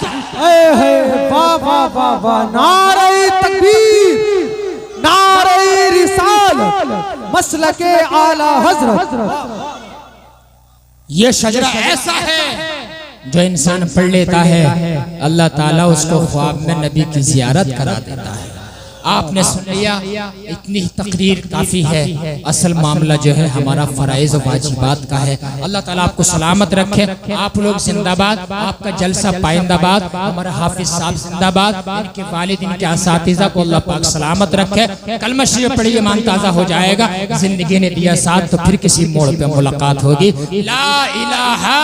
वाह वाह वाह वाह, नारे तकबीर, नारे रिसालत, मसलके आला हजरत। ये शजरा ऐसा है जो इंसान पढ़ लेता है, अल्लाह ताला उसको ख्वाब में नबी की जियारत करा देता है। आपने सुन लिया, इतनी तकरीर काफी है। असल मामला जो है हमारा फराइज और वाजिबात का है। अल्लाह ताला आपको सलामत रखे। आप लोग जिंदाबाद, आपका जलसा पाइंदाबाद, हमारा हाफिज साहब जिंदाबाद, इनके वालिद, इनके असातिज़ा को अल्लाह पाक सलामत रखे। कलमा शरीफ पढ़िए, ईमान ताज़ा हो जाएगा। जिंदगी ने दिया साथ तो फिर किसी मोड़ पे मुलाकात होगी। ला इलाहा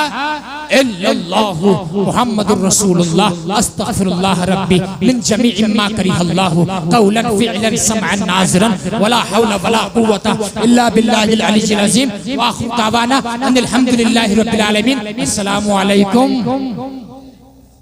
इल्लल्लाहु मुहम्मदुर रसूलुल्लाह अस्तगफिरुल्लाह रब्बी मिन जमीइ मा करिहल्लाहु कौलन फिअलन समअन नाज़रन वला हौला वला कुव्वता इल्ला बिल्लाहिल अलीय्यिल अज़ीम व आखिरु दावाना अनिल हम्दुलिल्लाहि रब्बिल आलमीन। अस्सलामु अलैकुम।